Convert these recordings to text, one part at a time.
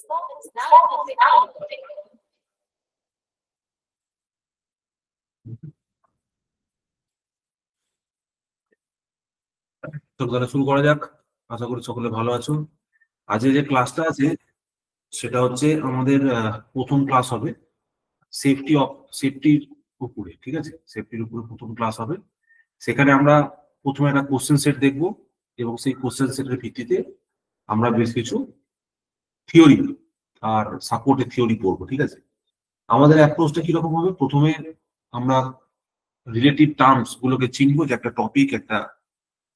তো তাহলে শুরু করা যাক। আশা করি সকলে ভালো আছো। আজকে যে ক্লাসটা আছে সেটা হচ্ছে আমাদের প্রথম ক্লাস হবে সেফটির উপরে, ঠিক আছে? সেফটির উপরে প্রথম ক্লাস হবে। সেখানে আমরা প্রথমে একটা কোশ্চেন সেট দেখবো এবং সেই কোশ্চেন সেটের ভিত্তিতে আমরা বেশ কিছু থিওরি আর সাপোর্টের থিওরি পড়বো, ঠিক আছে? আমাদের অ্যাপ্রোচটা কিরকম হবে? প্রথমে আমরা রিলেটিভ টার্মস গুলোকে চিনবো, যে একটা টপিক, একটা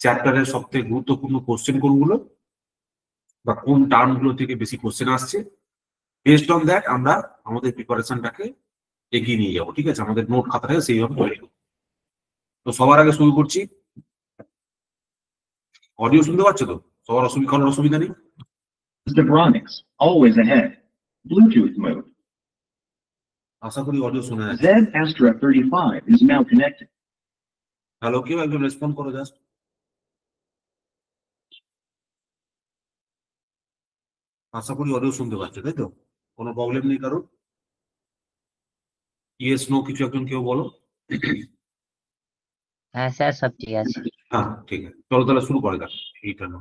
চ্যাপ্টারের সবথেকে গুরুত্বপূর্ণ কোশ্চেন কোনগুলো বা কোন টার্ম গুলো থেকে বেশি কোশ্চেন আসছে। বেসড অন দ্যাট আমরা আমাদের প্রিপারেশনটাকে এগিয়ে নিয়ে যাবো, ঠিক আছে? আমাদের নোট খাতাটাকে সেইভাবে তৈরি করবো। তো সবার আগে শুরু করছি। অডিও শুনতে পাচ্ছ তো? সবার কোনো অসুবিধা নেই? Zebronics, always ahead. Bluetooth mode. আশা করি অডিও শুনে যাচ্ছে। Z Astra 35 is now connected. Hello, কেউ একজন রেসপন্ড করো জাস্ট। আশা করি অডিও শুনতে পাচ্ছে, তাই তো? কোনো প্রবলেম নেই কারোর? ইয়েস নো কিছু একজন কেউ বলো। হ্যাঁ স্যার, সব ঠিক আছে। হ্যাঁ ঠিক আছে, চলো তাহলে শুরু করে যাক। এইটা না,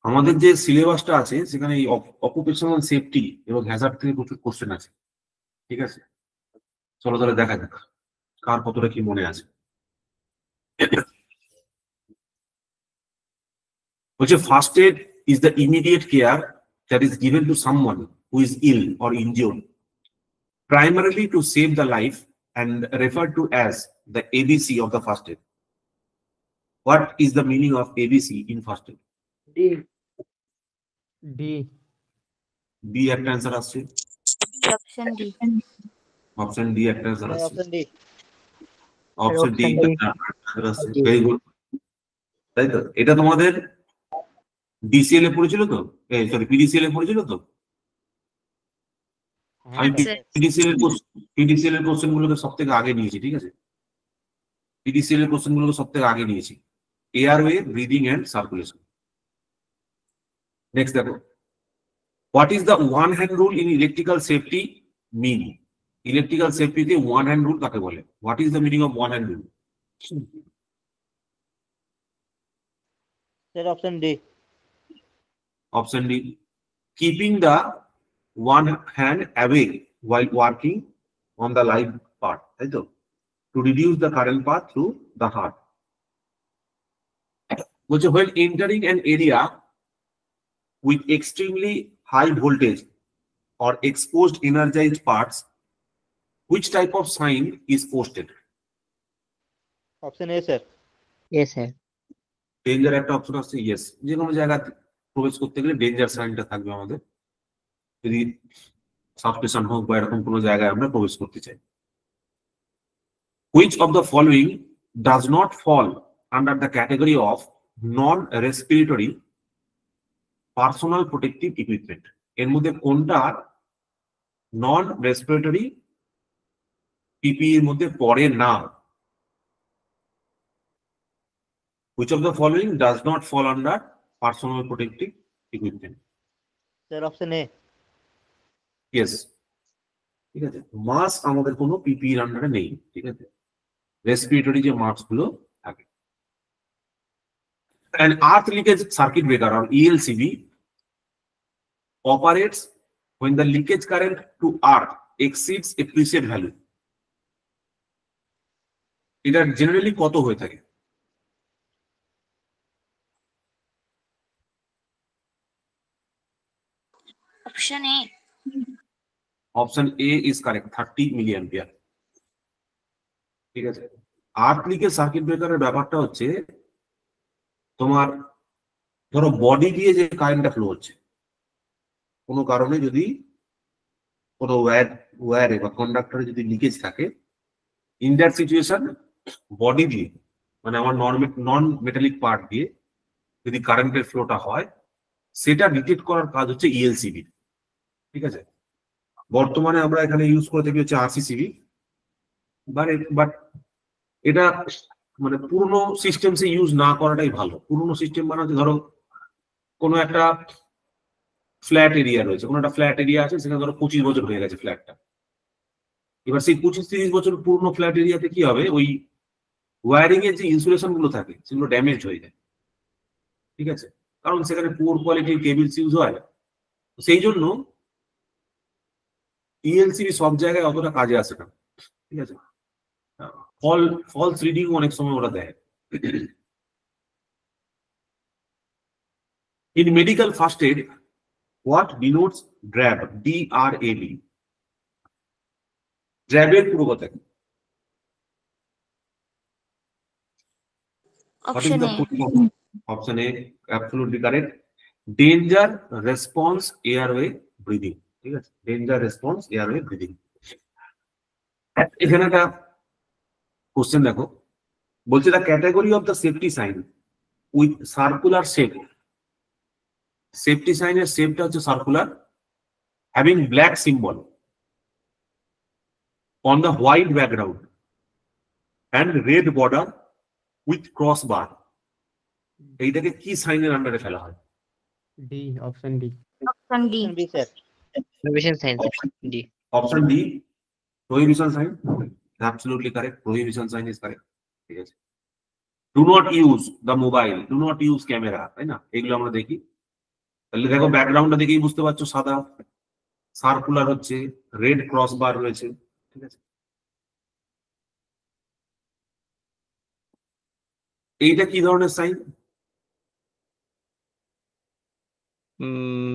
আমাদের যে সিলেবাসটা আছে সেখানে এই অকুপেশনাল সেফটি এবং হ্যাজার্ড থেকে প্রচুর কোশ্চেন আছে, ঠিক আছে? চলো তাহলে দেখা যাক কার কতটা কি মনে আছে। বলছে first aid is the immediate care that is given to someone who is ill or injured primarily to save the life and referred to as the ABC of the first aid. What is the meaning of ABC in first aid? D একটা answer আসছে। Option D একটা answer আসছে। Option D answer আসছে। Very good, তাই তো? এটা তোমাদের DCL এ পড়েছিল তো? সরি, পিডিসিএল এ পড়েছিল তো? আমি পিডিসিএল এর কোশ্চেন গুলোকে সব থেকে আগে নিয়েছি, ঠিক আছে? পিডিসিএল এর কোশ্চেন গুলোকে সব থেকে আগে নিয়েছি। Airway, breathing and circulation. Next দেখো, what is the one hand rule in electrical safety mean? Electrical সেফটিতে ওয়ান হ্যান্ড রুল কাকে বলে? What is the meaning of one hand rule? Option D. Option D, keeping the one hand away while working on the live part, তাই তো? To reduce the current path through the heart. বলছে when entering an area with extremely high voltage or exposed energized parts, which type of sign is posted? Option A sir. Sir. Danger একটা option আছে, yes. যে কোনো জায়গায় প্রবেশ করতে গেলে danger সাইনটা থাকবে আমাদের, যদি সাবস্টেশন হোক বা এরকম কোনো জায়গায় আমরা প্রবেশ করতে চাই। Which of the following does not fall under the category of non-respiratory personal protective equipment? এর মধ্যে কোনটা নন রেসপিরেটরি পিপিই এর মধ্যে পড়ে না? Which of the following does not fall under personal protective equipment? Sir option A. Yes, ঠিক আছে। Mask আমাদের কোনো পিপিই এর আন্ডারে নেই, ঠিক আছে? রেসপিরেটরি যে মাস্ক গুলো থাকে। An earth leakage circuit breaker or ELCB operates when the leakage current to earth exceeds a preset value. এটা জেনারেলি কত হয়ে থাকে? Option A. Option A is correct, 30 milliampere. ঠিক আছে। আর্থ লিকেজ সার্কিট ব্রেকারের ব্যাপারটা হচ্ছে তোমার ধরো বডি দিয়ে যে কারেন্টটা ফ্লো হচ্ছে, কোনো কারণে যদি কোনো ওয়্যারে বা কন্ডাক্টরে যদি লিকেজ থাকে, ইন দ্যাট সিচুয়েশন বডি দিয়ে মানে আমার নন মেটালিক পার্ট দিয়ে যদি কারেন্টের ফ্লোটা হয়, সেটা ডিটেক্ট করার কাজ হচ্ছে ইএলসিবি। ঠিক আছে। বর্তমানে আমরা এখানে ইউজ করে থাকি হচ্ছে আরসিসিবি, বাট এটা মানে পুরনো সিস্টেমসে ইউজ না করাটাই ভালো। পুরনো সিস্টেম মানে হচ্ছে ধরো কোনো একটা ফ্ল্যাট এরিয়া রয়েছে, কোনো একটা ফ্ল্যাট এরিয়া আছে, সেখানে ধরো 25 বছর হয়ে গেছে ফ্ল্যাটটা। এবার সেই 25-30 বছর পুরনো ফ্ল্যাট এরিয়াতে কি হবে, ওই ওয়্যারিং এর যে ইনসুলেশন গুলো থাকে সেগুলো ড্যামেজ হয়ে যায়, ঠিক আছে, কারণ সেখানে পুয়ার কোয়ালিটির কেবলস ইউজ হয়। সেই জন্য ইএলসিবি সব জায়গায় অতটা কাজে আসে না, ঠিক আছে। ফলস রিডিং অনেক সময় ওরা দেয়। In medical first aid, what denotes DRAB? DRAB. DRAB এর পুরো কথা কি? What is Option the A. full form? Option A, absolutely correct. Danger response airway breathing. ঠিক আছে, danger response airway breathing. এখানে একটা কোশ্চেন দেখো, বলছে the category of the safety sign with circular shape. Safety সাইনের শেপটা হচ্ছে circular, having black symbol on the white background and red border with cross bar. এইটাকে কি সাইনের আন্ডারে ফেলা হয়? D, option D. Option D. Option B, sir. Prohibition sign, sir. D. Option D, prohibition sign. Absolutely correct, prohibition sign is correct, ঠিক আছে। Do not use the mobile, do not use camera, তাই না, এগুলো আমরা দেখি। তাহলে দেখো ব্যাকগ্রাউন্ডটা দেখেই বুঝতে পারছো, সাদা, সার্কুলার হচ্ছে, রেড ক্রস বার রয়েছে, ঠিক আছে। এইটা কি ধরনের সাইন?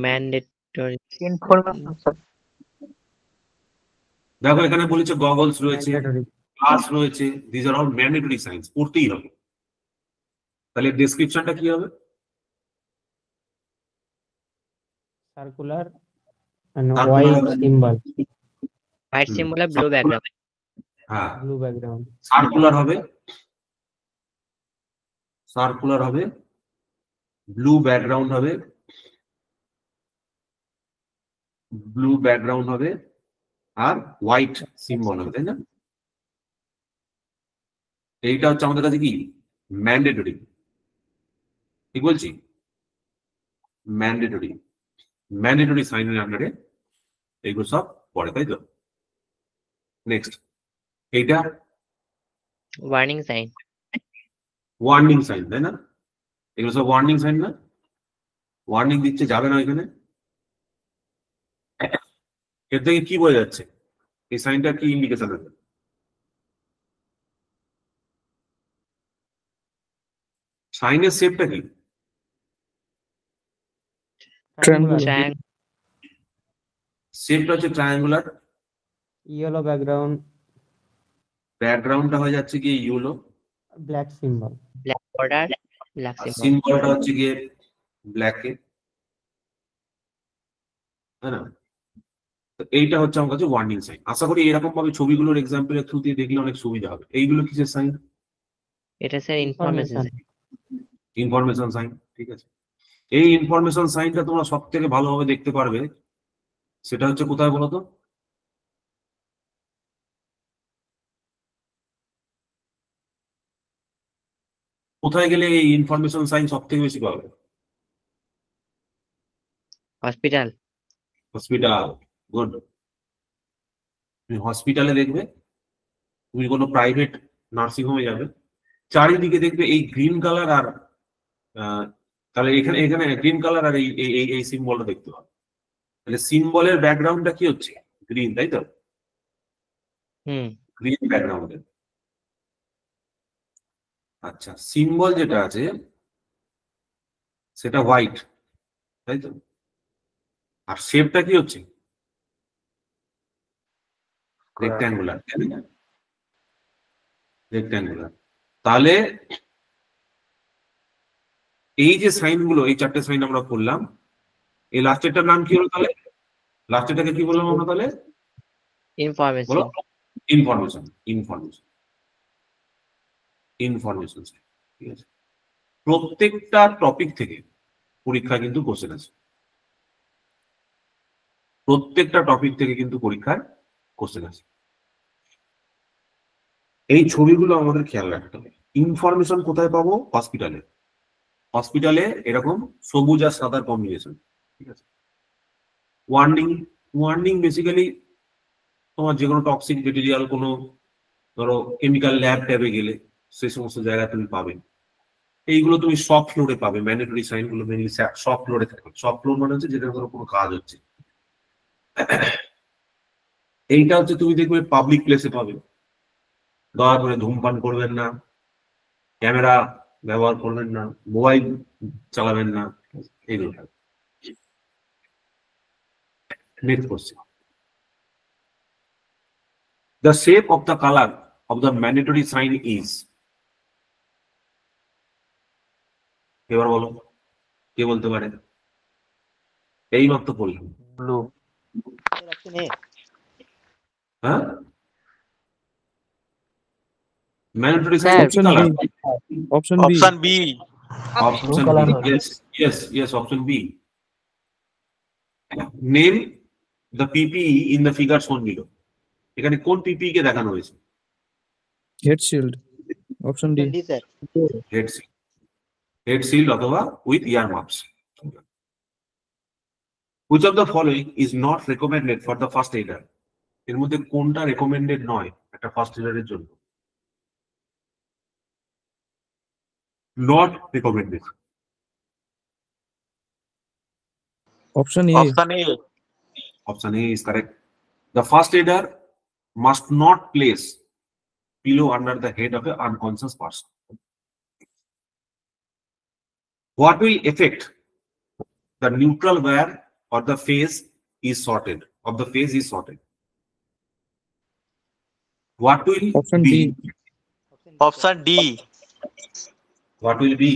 Mandatory. Information, sir. দেখো এখানে বলেছে গগলস রয়েছে, ম্যান্ডেটরি। গ্লাস রয়েছে, this are all mandatory signs, পড়তেই হবে। তাহলে ডেসক্রিপশনটা কি হবে? Circular and Circular white and- symbol, White symbol আর blue background. হ্যাঁ, blue background. সার্কুলার হবে, সার্কুলার হবে, ব্লু ব্যাকগ্রাউন্ড হবে, ব্লু ব্যাকগ্রাউন্ড হবে, আর হোয়াইট সিম্বল হবে, তাই না? এইটা হচ্ছে আমাদের কাছে কি ম্যান্ডেটরি, ঠিক বলছি, ম্যান্ডেটরি। ম্যান্ডেটরি সাইনের আন্ডারে এইগুলো সব পড়ে, তাই তো। নেক্সট, এইটা Warning sign. ওয়ার্নিং সাইন, তাই না? এগুলো সব ওয়ার্নিং সাইন না? ওয়ার্নিং দিচ্ছে, যাবে না এখানে। এর থেকে কি বোঝা যাচ্ছে, এই সাইনটা কি ইন্ডিকেশন আছে? সাইনের শেপটা কি? Triangular. Triangle. শেপটা হচ্ছে ট্রায়াঙ্গুলার, Yellow background, ব্যাকগ্রাউন্ডটা হয়ে যাচ্ছে কি yellow, black symbol. Black border. Black আর symbol. সিম্বলটা হচ্ছে গিয়ে ব্ল্যাকে, তাই না? তো এইটা হচ্ছে আমার কাছে ওয়ার্নিং সাইন। আশা করি এরকম ভাবে ছবিগুলোর এক্সাম্পলের থ্রু দিয়ে দেখলে অনেক সুবিধা হবে। এইগুলো কিসের সাইন? এটা স্যার ইনফরমেশন। ইনফরমেশন সাইন, ঠিক আছে। এই ইনফরমেশন সাইনটা তোমরা সব থেকে ভালোভাবে দেখতে পারবে, সেটা হচ্ছে কোথায় বলো তো? কোথায় গেলে এই ইনফরমেশন সাইন সব থেকে বেশি পাবে? হসপিটাল। Hospital, good. তুমি হসপিটালে দেখবে, তুমি কোনো প্রাইভেট নার্সিং হোমে যাবে, চারিদিকে দেখবে এই গ্রিন কালার আর তাহলে এখানে এখানে গ্রিন কালার আর এই এই এই সিম্বলটা দেখতে হবে। তাহলে সিম্বলের ব্যাকগ্রাউন্ডটা কি হচ্ছে? গ্রিন, তাই তো? গ্রিন ব্যাকগ্রাউন্ডে। আচ্ছা, সিম্বল যেটা আছে সেটা হোয়াইট, তাই তো? আর শেপটা কি হচ্ছে? Rectangular, rectangular. তাহলে এই যে সাইনগুলো, এই চারটে সাইন আমরা করলাম, এই লাস্টেরটার নাম কি হলো তাহলে? লাস্টেরটাকে কি বললাম আমরা তাহলে? ইনফরমেশন। বলো। ইনফরমেশন, ইনফরমেশন, ইনফরমেশন, ঠিক আছে। প্রত্যেকটা টপিক থেকে পরীক্ষা কিন্তু কোশ্চেন আছে। প্রত্যেকটা টপিক থেকে কিন্তু পরীক্ষার কোশ্চেন আছে। এই ছবিগুলো আমাদের খেয়াল রাখতে হবে। ইনফরমেশন কোথায় পাবো? হসপিটালে। হসপিটালে এরকম সবুজ আর সাদার কম্বিনেশন, ঠিক আছে। ওয়ার্নিং, ওয়ার্নিং বেসিক্যালি তোমার যে কোনো টক্সিক মেটেরিয়াল, কোনো ধরো কেমিক্যাল ল্যাব ট্যাবে গেলে সেই সমস্ত জায়গায় তুমি পাবে। এইগুলো তুমি সফট ফ্লোরে পাবে। ম্যান্ডেটরি সাইন গুলো মেনলি সফট ফ্লোরে থাকে। সফট ফ্লোর মানে হচ্ছে যেটা ধরো কোনো কাজ হচ্ছে। এইটা হচ্ছে তুমি দেখবে পাবলিক প্লেসে পাবে। দয়া করে ধূমপান করবেন না, ক্যামেরা ব্যবহার করবেন না, মোবাইল চালাবেন না, এইগুলো। Next question, the shape of the color of the mandatory sign is, এবার বলো কে বলতে পারে? এই মাত্র বললাম। ब्लू सर ऑप्शन ए হ্যাঁ, mandatory sign Sir, কি color? Option B. Option B. Option color B. হবে। Yes, option B. Name the PPE in the figure shown below. এখানে কোন PPE কে দেখানো হয়েছে? Head shield. Option D. D sir head shield, head shield অথবা with ear mask. Which of the following is not recommended for the first aider? এর মধ্যে কোনটা recommended নয় একটা ফার্স্ট এইডারের জন্য? Not recommended. Option A. Option A. Option A is correct. The first aider must not place pillow under the head of an unconscious person. What will affect the neutral where or the face is sorted? Of the face is sorted. What will Option be? D. Option D. What will be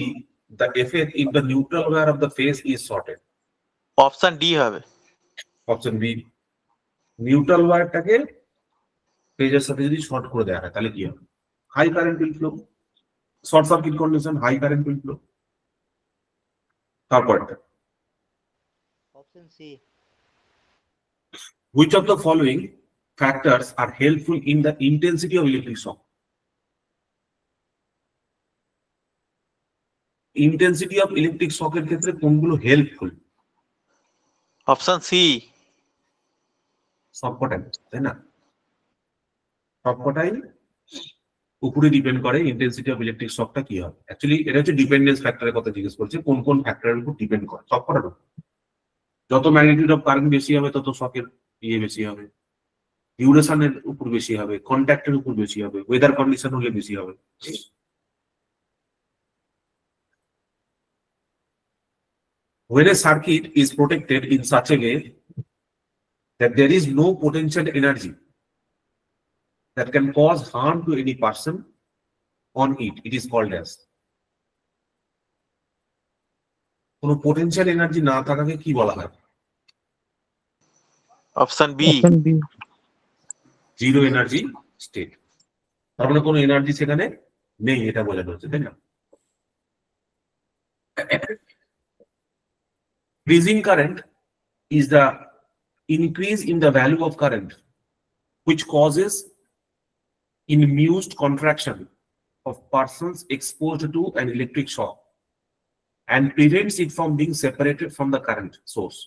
the effect if the neutral where of the face is sorted? Option D হবে। Option B. Neutral ওয়্যারটাকে পেজের সাথে যদি short করে দেওয়া হয় তাহলে কি হবে? High current will flow, short circuit condition, high current will flow. তারপরটা, option C which of the following factors are helpful in the intensity of electric shock? Intensity of electric শকের ক্ষেত্রে কোনগুলো হেল্পফুল? Option C. সবকটাই, তাই না? সবকটাই উপরে depend করে ইন্টেন্সিটি অফ ইলেকট্রিক শকটা কি হবে। অ্যাকচুয়ালি এটা হচ্ছে ডিপেন্ডেন্স ফ্যাক্টরের কথা জিজ্ঞেস করছে, কোন কোন ফ্যাক্টরের উপর ডিপেন্ড করে। সবকটার উপর। যত ম্যাগনিটিউড অফ কারেন্ট বেশি হবে তত শকের ইয়ে বেশি হবে, ডিউরেশনের উপর বেশি হবে, কন্ট্যাক্টের উপর বেশি হবে, ওয়েদার কন্ডিশন হলে বেশি হবে। When a circuit is protected in such a way that there is no potential energy that can cause harm to any person on it, it is called as. কোনো potential energy না থাকাকে কি বলা হয়? Option B. Option B. Zero energy state. তার মানে কোনো energy সেখানে নেই, এটা বোঝানো হচ্ছে, তাই না? Freezing current is the increase in the value of current which causes induced contraction of persons exposed to an electric shock and prevents it from being separated from the current source.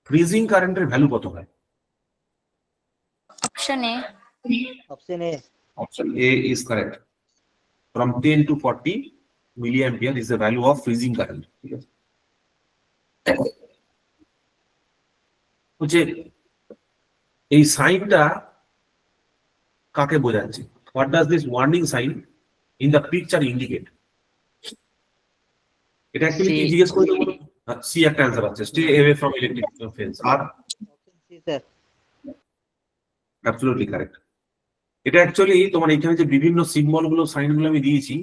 Freezing current এর value কত হয়? Option A. Option A Option A is correct. From 10 to 40 milliampere is the value of freezing current. ঠিক আছে? হচ্ছে এই সাইনটা কাকে বোঝাচ্ছে? What does this warning sign in the picture indicate? এটা অ্যাকচুয়ালি কি C. জিজ্ঞেস করতে বলো? সি একটা অ্যান্সার আছে, stay away from electric fence. আর option C sir absolutely correct. এটা অ্যাকচুয়ালি তোমার এখানে যে বিভিন্ন সিম্বল গুলো, সাইন গুলো আমি দিয়েছি,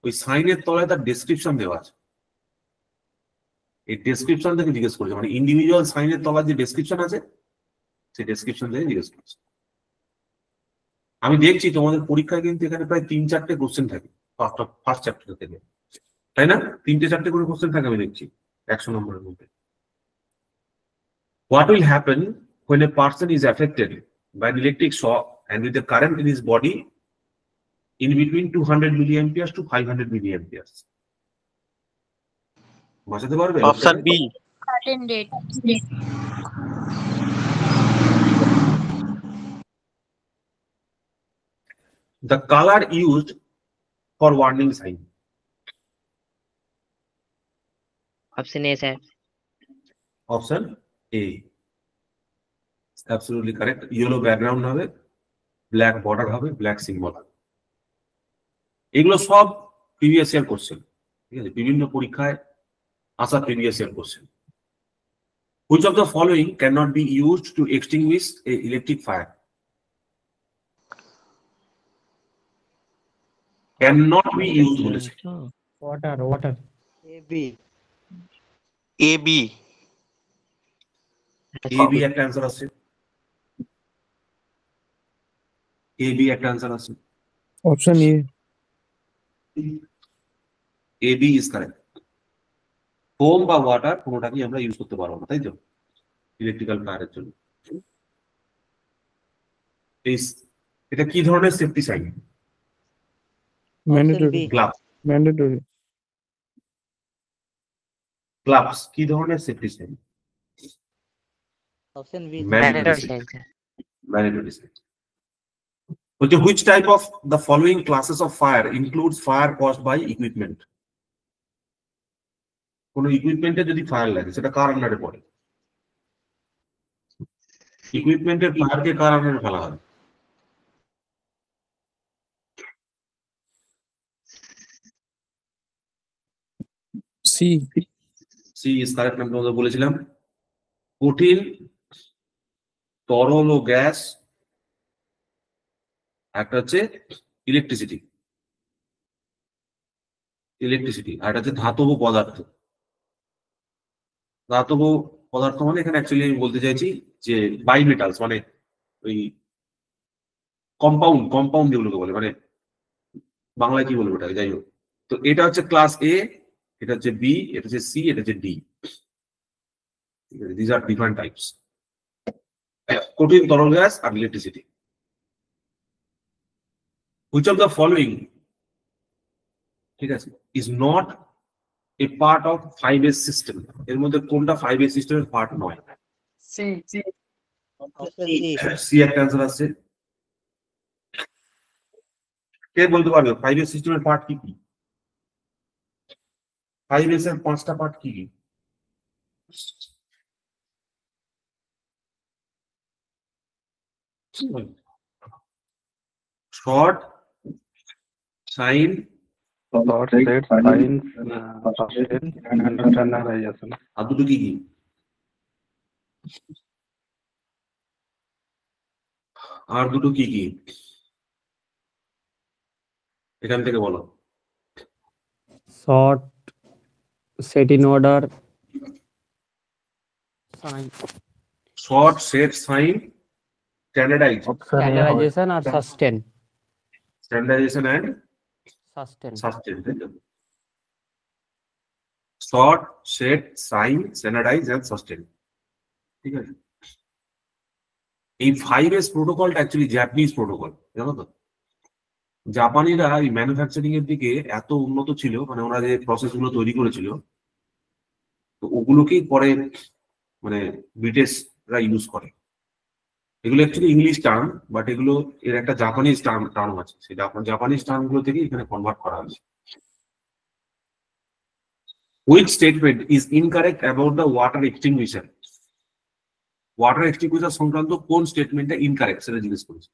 ওই সাইনের তলায় তার ডেসক্রিপশন দেওয়া আছে। এই ডেসক্রিপশন থেকে জিজ্ঞেস করেছে, মানে ইন্ডিভিজুয়াল সাইনের তলার যে ডেসক্রিপশন আছে সেই ডেসক্রিপশন থেকে জিজ্ঞেস করছে। আমি দেখছি তোমাদের পরীক্ষায় কিন্তু এখানে প্রায় 3-4টে কোশ্চেন থাকে ফার্স্ট চ্যাপ্টার থেকে, তাই না? 3টে 4টে করে কোশ্চেন থাকে আমি দেখছি 100 নম্বরের মধ্যে। What will happen when a person is affected by an electric shock and with the current in his body in between 200 milliamperes to 500 milliamperes? বোঝাতে পারবে? Option B. Certain date. The color used for warning sign. Option A, sir. Option A. Absolutely correct. Yellow background হবে, black border হবে, black symbol হবে। এগুলো সব previous year question, ঠিক আছে? বিভিন্ন পরীক্ষায় আসা previous year question. Which of the following cannot be used to extinguish a electric fire? Cannot be used বলেছে। water A B A B. A B একটা অ্যান্সার আছে। A B একটা answer আছে। Option A. A B is correct. Foam বা water কোনোটাকেই আমরা use করতে পারবো না, তাই তো? ইলেকট্রিক্যাল ফায়ারের জন্য। এটা কি ধরনের safety sign? Mandatory. B. Glove. Mandatory. Gloves কি ধরনের safety sign? Option B. Mandatory sign, sir. Mandatory sign. Okay, which type of the following classes of fire includes fire caused by equipment? কোনো ইকুইপমেন্টে যদি fire লাগে সেটা কার আন্ডারে পড়ে? ইকুইপমেন্টের ফায়ারকে কার আন্ডারে ফেলা হয়? C. C is correct. আমি তোমাদের বলেছিলাম কঠিন, তরল ও গ্যাস, একটা হচ্ছে ইলেকট্রিসিটি, আর একটা হচ্ছে ধাতব পদার্থ। ধাতব পদার্থ মানে এখানে অ্যাকচুয়ালি আমি বলতে চাইছি যে বাই মেটালস, মানে ওই কম্পাউন্ড যেগুলোকে বলে, মানে বাংলায় কি বলবো ওটাকে, যাই হোক। তো এটা হচ্ছে ক্লাস এ, এটা হচ্ছে বি, এটা হচ্ছে সি, এটা হচ্ছে D. This are different types. কঠিন, তরল গ্যাস আর electricity. Which of the following, ঠিক আছে, is not a part of 5S system? এর মধ্যে কোনটা 5S সিস্টেমের পার্ট নয়? Option C. সি একটা অ্যান্সার আছে। কে বলতে পারবে 5S সিস্টেমের পার্ট কি কি? 5S এর 5টা পার্ট কি কি? শর্ট, সাইন, আর দুটো কি কি? আর দুটো কি কি এখান থেকে বলো। sort set in order sign sort, set, sign, standardize, standardization or sustain standardization and sustain sustain. Sort, set, sign, standardize and sustain, ঠিক আছে? এই 5S প্রোটোকলটা অ্যাকচুয়ালি জাপানিজ প্রোটোকল, জানো তো? জাপানিরা এই ম্যানুফ্যাকচারিং এর দিকে এত উন্নত ছিল, মানে ওরা যে প্রসেস গুলো তৈরি করেছিল, তো ওগুলোকেই পরে মানে ব্রিটিশরা ইউজ করে। এগুলো অ্যাকচুয়ালি ইংলিশ টার্ম, বাট এগুলো এর একটা জাপানিজ টার্ম আছে, সেই জাপানিজ টার্ম গুলো থেকে এখানে কনভার্ট করা হয়েছে। Which statement is incorrect about the water extinguisher? Water extinguisher সংক্রান্ত কোন স্টেটমেন্টটা ইনকারেক্ট সেটা জিজ্ঞেস করেছে।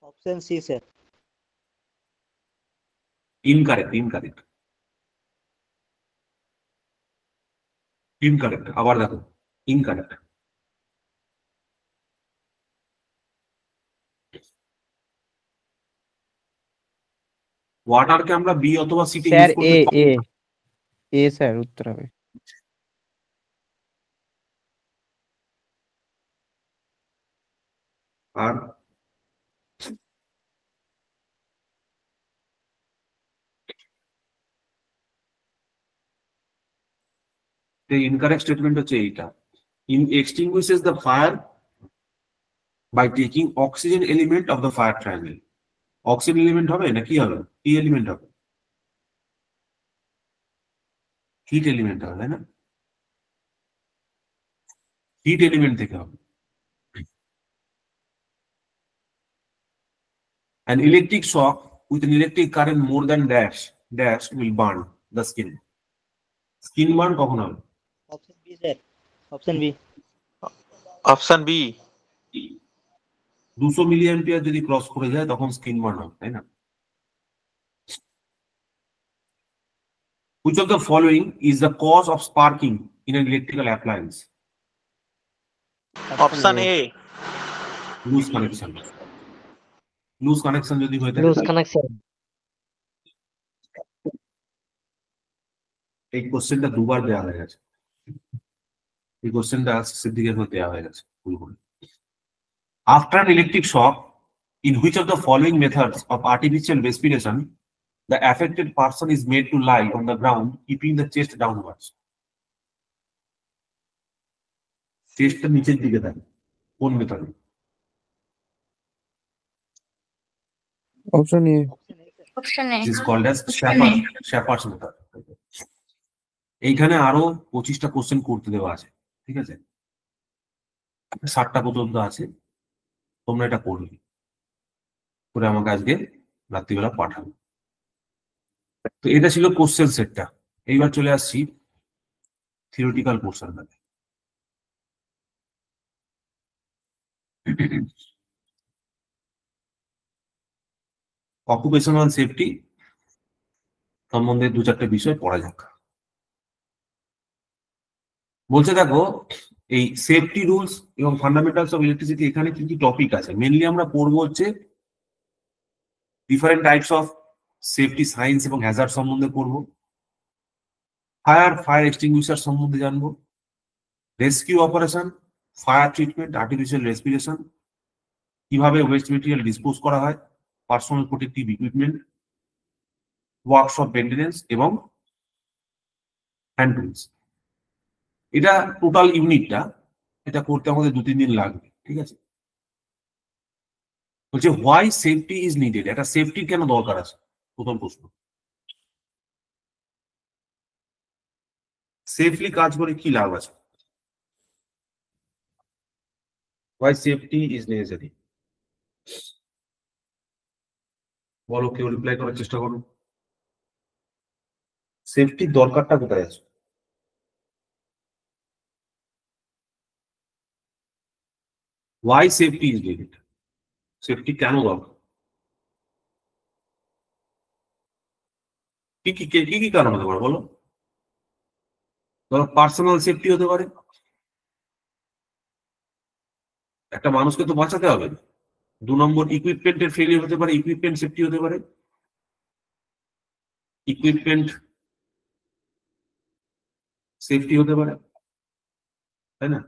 Option C, sir. ইনকারেক্ট। আবার দেখো, ইনকারেক্ট। ওয়াটারকে আমরা বি অথবা সি তে স্যার ইউজ করতে পারি। এ স্যার উত্তর হবে। আর ইনকারেক্ট স্টেটমেন্ট হচ্ছে এইটা, extinguishes the fire by taking oxygen element of the fire triangle. Oxygen element হবে না কি হবে, কি এলিমেন্ট হবে, হিট এলিমেন্ট হবে, তাই না? হিট এলিমেন্ট থেকে হবে। An electric shock with an electric current more than dash will burn the skin. Skin burn কখন হবে? Option B, sir. Option B. Option B. 200 milliampere যদি ক্রস করে যায় তখন স্কিন বার্ন হবে, তাই না? Which of the following is the cause of sparking in an electrical appliance? Option A. Loose connection. Loose connection যদি হয়ে থাকে লুজ কানেকশন। এই কোশ্চেনটা দুবার দেওয়া হয়ে গেছে, এই কোশ্চেনটা শেষের দিকে দেওয়া হয়ে গেছে ভুল। After an electric shock, in which of the following methods of artificial respiration the affected person is made to lie on the ground, keeping the chest downwards? চেস্টটা নিচের দিকে থাকে, কোন মেথডে? Option A. Option A. It is called as Schafer's method. এইখানে আরো 25টা question করতে দেওয়া আছে, ঠিক আছে? 60টা পর্যন্ত আছে, তোমরা এটা করবে করে আমাকে আজকে রাত্রিবেলা পাঠাবে। তো এটা ছিল কোশ্চেন সেটটা। এইবার চলে আসছি থিওরিটিক্যাল পোর্শনটাতে। অকুপেশনাল সেফটি সম্বন্ধে 2-4টে বিষয় পড়া যাক। বলছে দেখো, এই সেফটি রুলস এবং ফান্ডামেন্টালস অফ ইলেকট্রিসিটি, এখানে কি কি টপিক আছে মেইনলি আমরা পড়বো হচ্ছে different types of safety science এবং হ্যাজার্ড সম্বন্ধে পড়বো, ফায়ার এক্সটিংগুইশার সম্বন্ধে জানবো, rescue operation, fire treatment, artificial respiration, কিভাবে ওয়েস্ট মেটেরিয়াল ডিসপোজ করা হয়, personal protective equipment, workshop maintenance এবং হ্যান্ড টুলস। এটা টোটাল ইউনিটটা, এটা করতে আমাদের 2-3 দিন লাগবে, ঠিক আছে? বলছে হোয়াই সেফটি ইজ নিডেড, একটা সেফটি কেন দরকার আছে, প্রথম প্রশ্ন। সেফলি কাজ করে কি লাভ আছে? হোয়াই সেফটি ইজ নেসেসারি, বলো, কেউ রিপ্লাই করার চেষ্টা করো। সেফটির দরকারটা কোথায় আছে? Why safety is needed? Safety কেন দরকার? কি কি কারণ হতে পারে বলো? ধরো পার্সোনাল সেফটি হতে পারে, একটা মানুষকে তো বাঁচাতে হবে। 2 নম্বর ইকুইপমেন্টের ফেলিয়ার হতে পারে, ইকুইপমেন্ট সেফটি হতে পারে, ইকুইপমেন্ট সেফটি হতে পারে, তাই না?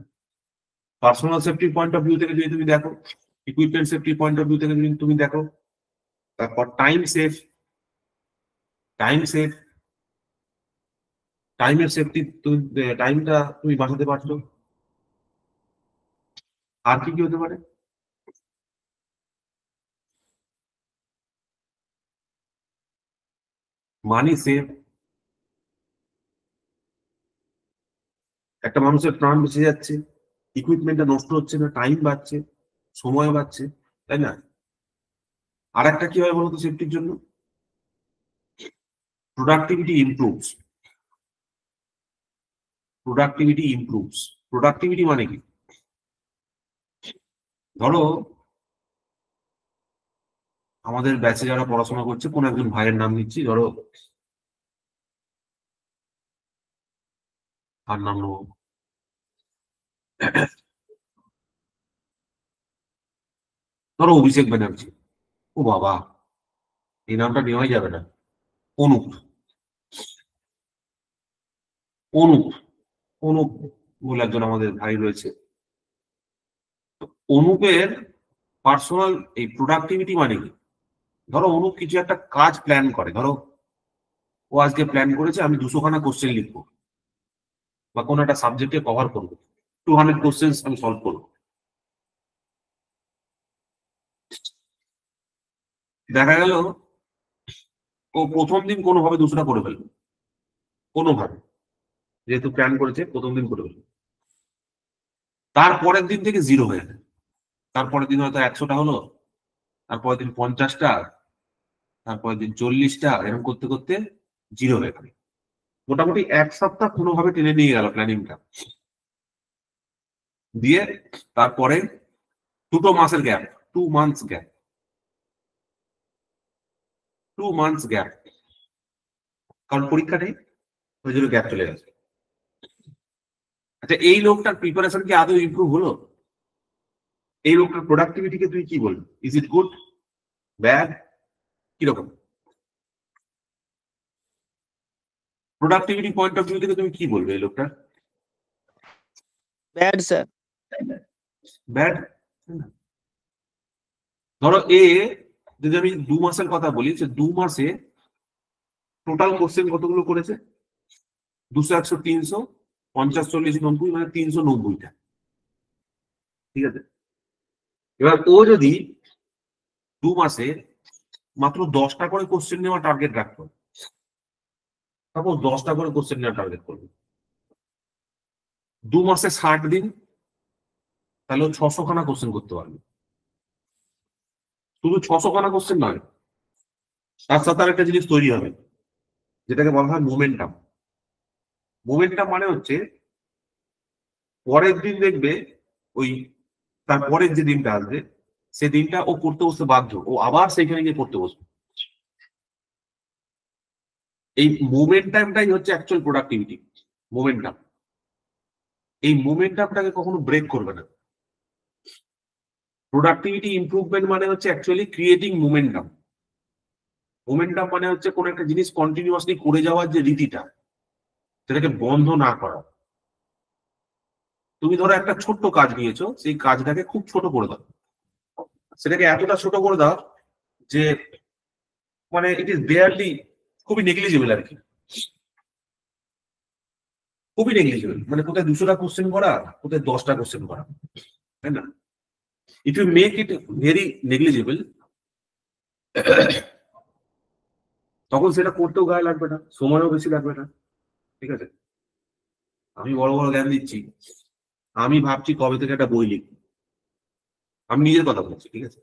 পার্সোনাল সেফটির পয়েন্ট অফ ভিউ থেকে যদি তুমি দেখো, ইকুইপমেন্ট সেফটির পয়েন্ট অফ ভিউ থেকে যদি তুমি দেখো, তারপর টাইমের সেফটি, তুমি টাইমটা তুমি বাঁচাতে পারছো। আর কি কি হতে পারে? মানি সেভ, একটা মানুষের প্রাণ বেঁচে যাচ্ছে, ইকুইপমেন্টটা নষ্ট হচ্ছে না, টাইম বাঁচছে, সময় বাঁচছে, তাই না? আর একটা কি হয় বলতো সেফটির জন্য? Productivity improves. প্রোডাক্টিভিটি মানে কি? ধরো আমাদের ব্যাচে যারা পড়াশোনা করছে, কোন একজন ভাইয়ের নাম নিচ্ছি, ধরো আর নাম নেবো, ধরো অভিষেক ব্যানার্জি। ও বাবা, এই নামটা নেওয়াই যাবে না। অনুপ বলে একজন আমাদের ভাই রয়েছে। অনুপের পার্সোনাল এই প্রোডাক্টিভিটি মানে কি? ধরো অনুপ কিছু একটা কাজ প্ল্যান করে, ধরো ও আজকে প্ল্যান করেছে আমি 200খানা কোশ্চেন লিখবো, বা কোনো একটা সাবজেক্টে কভার করবো, 200 কোশ্চেন আমি সলভ করবো। দেখা গেল ও প্রথম দিন কোনোভাবে 200টা করে ফেলবে, কোনোভাবে, যেহেতু প্ল্যান করেছে প্রথম দিন করে ফেলবে। তারপরের দিন থেকে জিরো হয়ে যায়, তারপরের দিন হয়তো 100টা হলো, তারপরের দিন 50টা, তারপরের দিন 40টা, এরকম করতে করতে জিরো হয়ে গেল। মোটামুটি 1 সপ্তাহ কোনোভাবে টেনে নিয়ে গেল প্ল্যানিংটা দিয়ে। তারপরে 2 মাসের gap, 2 months gap, 2 months gap, কারণ পরীক্ষা নেই, ওই জন্য গ্যাপ চলে গেছে। আচ্ছা, এই লোকটার প্রিপারেশন কি আদৌ ইমপ্রুভ হলো? এই লোকটার প্রোডাক্টিভিটিকে তুই কি বলবি? ইজ ইট গুড, ব্যাড, কিরকম? প্রোডাক্টিভিটি পয়েন্ট অফ ভিউ থেকে তুমি কি বলবে এই লোকটার? Bad, sir. ব্যাড। ধরো এ, যদি আমি 2 মাসের কথা বলি, সে 2 মাসে টোটাল কোশ্চেন কতগুলো করেছে? 200, 100, 300, 50, 40, 90, মানে 390টা। ঠিক আছে, এবার ও যদি 2 মাসে মাত্র 10টা করে কোশ্চেন নেওয়া টার্গেট রাখতো, সাপোজ 10টা করে কোশ্চেন নেওয়া টার্গেট করবে, 2 মাসে 60 দিন, তাহলে 600 খানা কোশ্চেন করতে পারবে। শুধু 600 খানা কোশ্চেন নয়, তার সাথে আর একটা জিনিস তৈরি হবে যেটাকে বলা হয় মোমেন্টাম। মোমেন্টাম মানে হচ্ছে পরের দিন দেখবে ওই তারপরের যে দিনটা আসবে সে দিনটা ও করতে বসতে বাধ্য, ও আবার সেখানে গিয়ে করতে বসবে। এই মোমেন্টামটাই হচ্ছে অ্যাকচুয়াল প্রোডাক্টিভিটি, মোমেন্টাম। এই মোমেন্টামটাকে কখনো ব্রেক করবে না। প্রোডাক্টিভিটি ইমপ্রুভমেন্ট মানে হচ্ছে অ্যাকচুয়ালি ক্রিয়েটিং মোমেন্টাম। মোমেন্টাম মানে হচ্ছে কোন একটা জিনিস কন্টিনিউয়াসলি করে যাওয়ার যে রীতিটা, সেটাকে বন্ধ না করা। তুমি ধরো একটা ছোট্ট কাজ নিয়েছো, সেই কাজটাকে খুব ছোট করে দাও, সেটাকে এতটা ছোট করে দাও যে মানে ইট ইজ বেয়ারলি, খুবই নেগলিজেবল আর কি, খুবই নেগলিজেবল। মানে কোথায় 200টা কোশ্চেন করা, কোথায় 10টা কোশ্চেন করা, তাই না? If you make it very negligible, তখন সেটা করতেও গায়ে লাগবে না, সময়ও বেশি লাগবে না। ঠিক আছে, আমি বড় বড় জ্ঞান দিচ্ছি, আমি ভাবছি কবে থেকে একটা বই লিখব, আমি নিজের কথা বলছি, ঠিক আছে,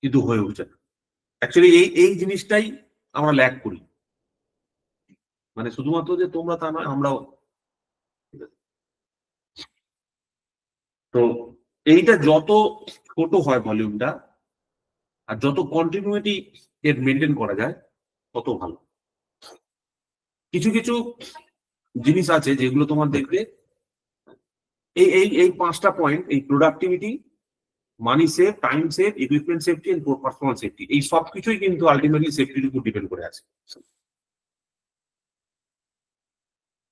কিন্তু হয়ে উঠছে না। অ্যাকচুয়ালি এই জিনিসটাই আমরা ল্যাক করি, মানে শুধুমাত্র যে তোমরা তা নয়, আমরাও। তো এইটা যত ছোট হয় ভলিউমটা, আর যত কন্টিনিউটি এর মেনটেন করা যায়, তত ভালো। কিছু কিছু জিনিস আছে যেগুলো তোমার দেখবে, এই এই এই 5টা পয়েন্ট, এই productivity, money save, time save, equipment safety and personal safety, এই সব কিছুই কিন্তু আলটিমেটলি সেফটির উপর ডিপেন্ড করে আছে।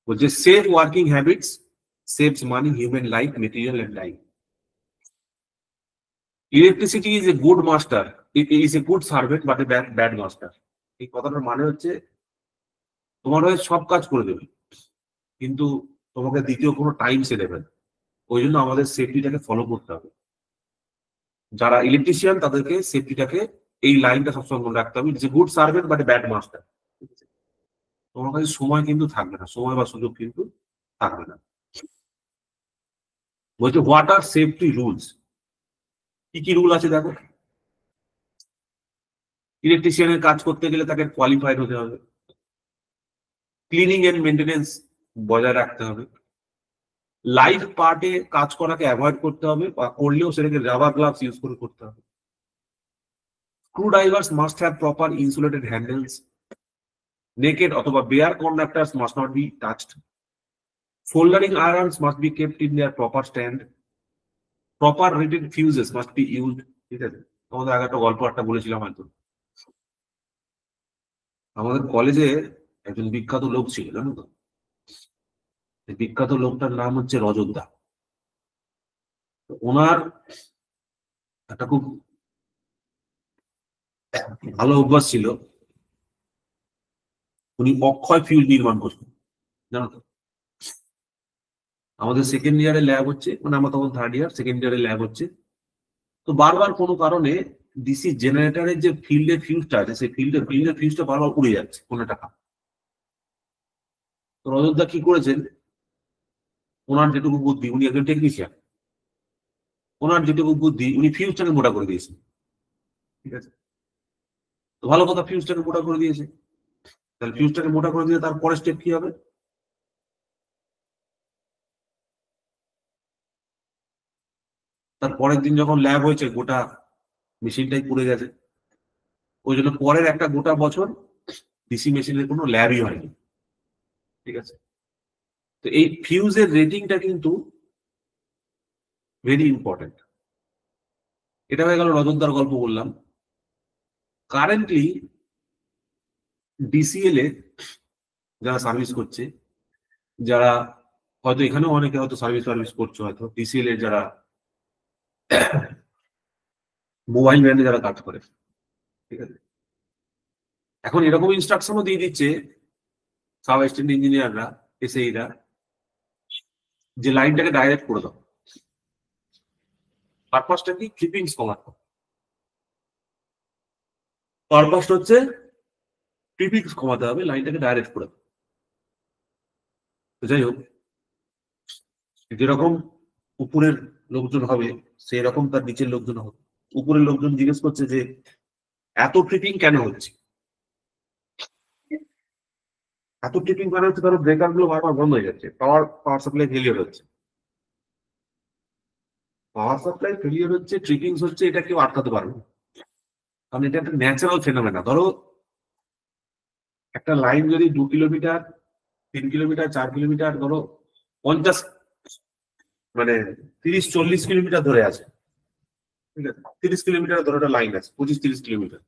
বলছে safe working habits saves money, human life, material and time. Electricity is a good master, it is a good servant but a bad master. এই কথাটার মানে হচ্ছে তোমার হয়ে সব কাজ করে দেবে, কিন্তু তোমাকে দ্বিতীয় কোনো টাইম সে দেবে না। ওই জন্য আমাদের সেফটিটাকে ফলো করতে হবে। যারা ইলেকট্রিশিয়ান তাদেরকে সেফটিটাকে, এই লাইনটা সবসময় মনে রাখতে হবে, it's a good servant but a bad master. তোমার কাছে সময় কিন্তু থাকবে না, সময় বা সুযোগ কিন্তু থাকবে না। বলছে হোয়াট আর সেফটি রুলস, কি কি রুল আছে দেখো। ইলেকট্রিশিয়ানের কাজ করতে গেলে তাকে কোয়ালিফাইড হতে হবে, ক্লিনিং এন্ড মেনটেনেন্স বজায় রাখতে হবে, লাইভ পার্টে কাজ করাকে অ্যাভয়েড করতে হবে, বা করলেও সেটাকে রাবার গ্লাভস ইউজ করে করতে হবে। Screwdrivers must have proper insulated handles, naked অথবা bare conductors must not be touched, soldering irons must be kept in their proper stand, proper rated fuses must be used. ঠিক আছে, তোমাদের আগে একটা গল্প একটা বলেছিলাম হয়তো। আমাদের কলেজে একজন বিখ্যাত লোক ছিল, জানো তো? বিখ্যাত লোকটার নাম হচ্ছে রজতদা। ওনার একটা খুব ভালো অভ্যাস ছিল, উনি অক্ষয় ফিউজ নির্মাণ করতেন, জানো তো? আমাদের সেকেন্ড ইয়ারে ল্যাব হচ্ছে, মানে আমার তখন থার্ড ইয়ার, সেকেন্ড ইয়ারে ল্যাব হচ্ছে। তো বারবার কোনো কারণে ডিসি জেনারেটরের যে ফিল্ডের ফিউজটা আছে, সেই ফিল্ডের ফিউজটা বারবার উড়ে যাচ্ছে কোনো টাকা। তো রজতদা কি করেছেন, ওনার যেটুকু বুদ্ধি, উনি একজন টেকনিশিয়ান, ওনার যেটুকু বুদ্ধি উনি ফিউজটাকে মোটা করে দিয়েছেন। ঠিক আছে, তো ভালো কথা, ফিউজটাকে মোটা করে দিয়েছে। তাহলে ফিউজটাকে মোটা করে দিলে তার পরের স্টেপ কি হবে? তার পরের দিন যখন ল্যাব হয়েছে, গোটা মেশিনটাই পুড়ে গেছে। ওই জন্য পরের একটা গোটা বছর ডিসি মেশিনের কোনো ল্যাবই হয়নি। ঠিক আছে, তো এই ফিউজের রেটিংটা কিন্তু ভেরি ইম্পর্টেন্ট। এটা হয়ে গেল রজতদার গল্প বললাম। কারেন্টলি ডিসিএল এ যারা সার্ভিস করছে, যারা হয়তো এখানেও অনেকে হয়তো সার্ভিস করছে, হয়তো ডিসিএল এর যারা মোবাইল ব্যান্ডে যারা কাজ করে, ঠিক আছে, এখন এরকম ইনস্ট্রাকশনও দিয়ে দিচ্ছে সাব অ্যাসিস্ট্যান্ট ইঞ্জিনিয়াররা, এসএইরা, যে লাইনটাকে ডাইরেক্ট করে দাও। পারপাসটা কি? ক্লিপিংস কমানো। পারপাসটা হচ্ছে ক্লিপিংস কমাতে হবে, লাইনটাকে ডাইরেক্ট করে দাও। তো যাই হোক, যেরকম উপরের লোকজন হবে সেই রকম তার নিচের লোকজন হবে। উপরের লোকজন জিজ্ঞেস করছে যে এত ট্রিপিং কেন হচ্ছে, এত ট্রিপিং মানে হচ্ছে কারণ ব্রেকার গুলো বারবার বন্ধ হয়ে যাচ্ছে, পাওয়ার সাপ্লাই ফেলিয়ার হচ্ছে। পাওয়ার সাপ্লাই ফেলিয়ার হচ্ছে, ট্রিপিংস হচ্ছে, এটা কেউ আটকাতে পারবে না, কারণ এটা একটা ন্যাচারাল ফেনোমেনা। ধরো একটা লাইন যদি 2 কিলোমিটার, 3 কিলোমিটার, 4 কিলোমিটার, ধরো 50, মানে 30-40 কিলোমিটার ধরে আছে, ঠিক আছে, 30 কিলোমিটার ধরে একটা লাইন আছে, 25-30 কিলোমিটার।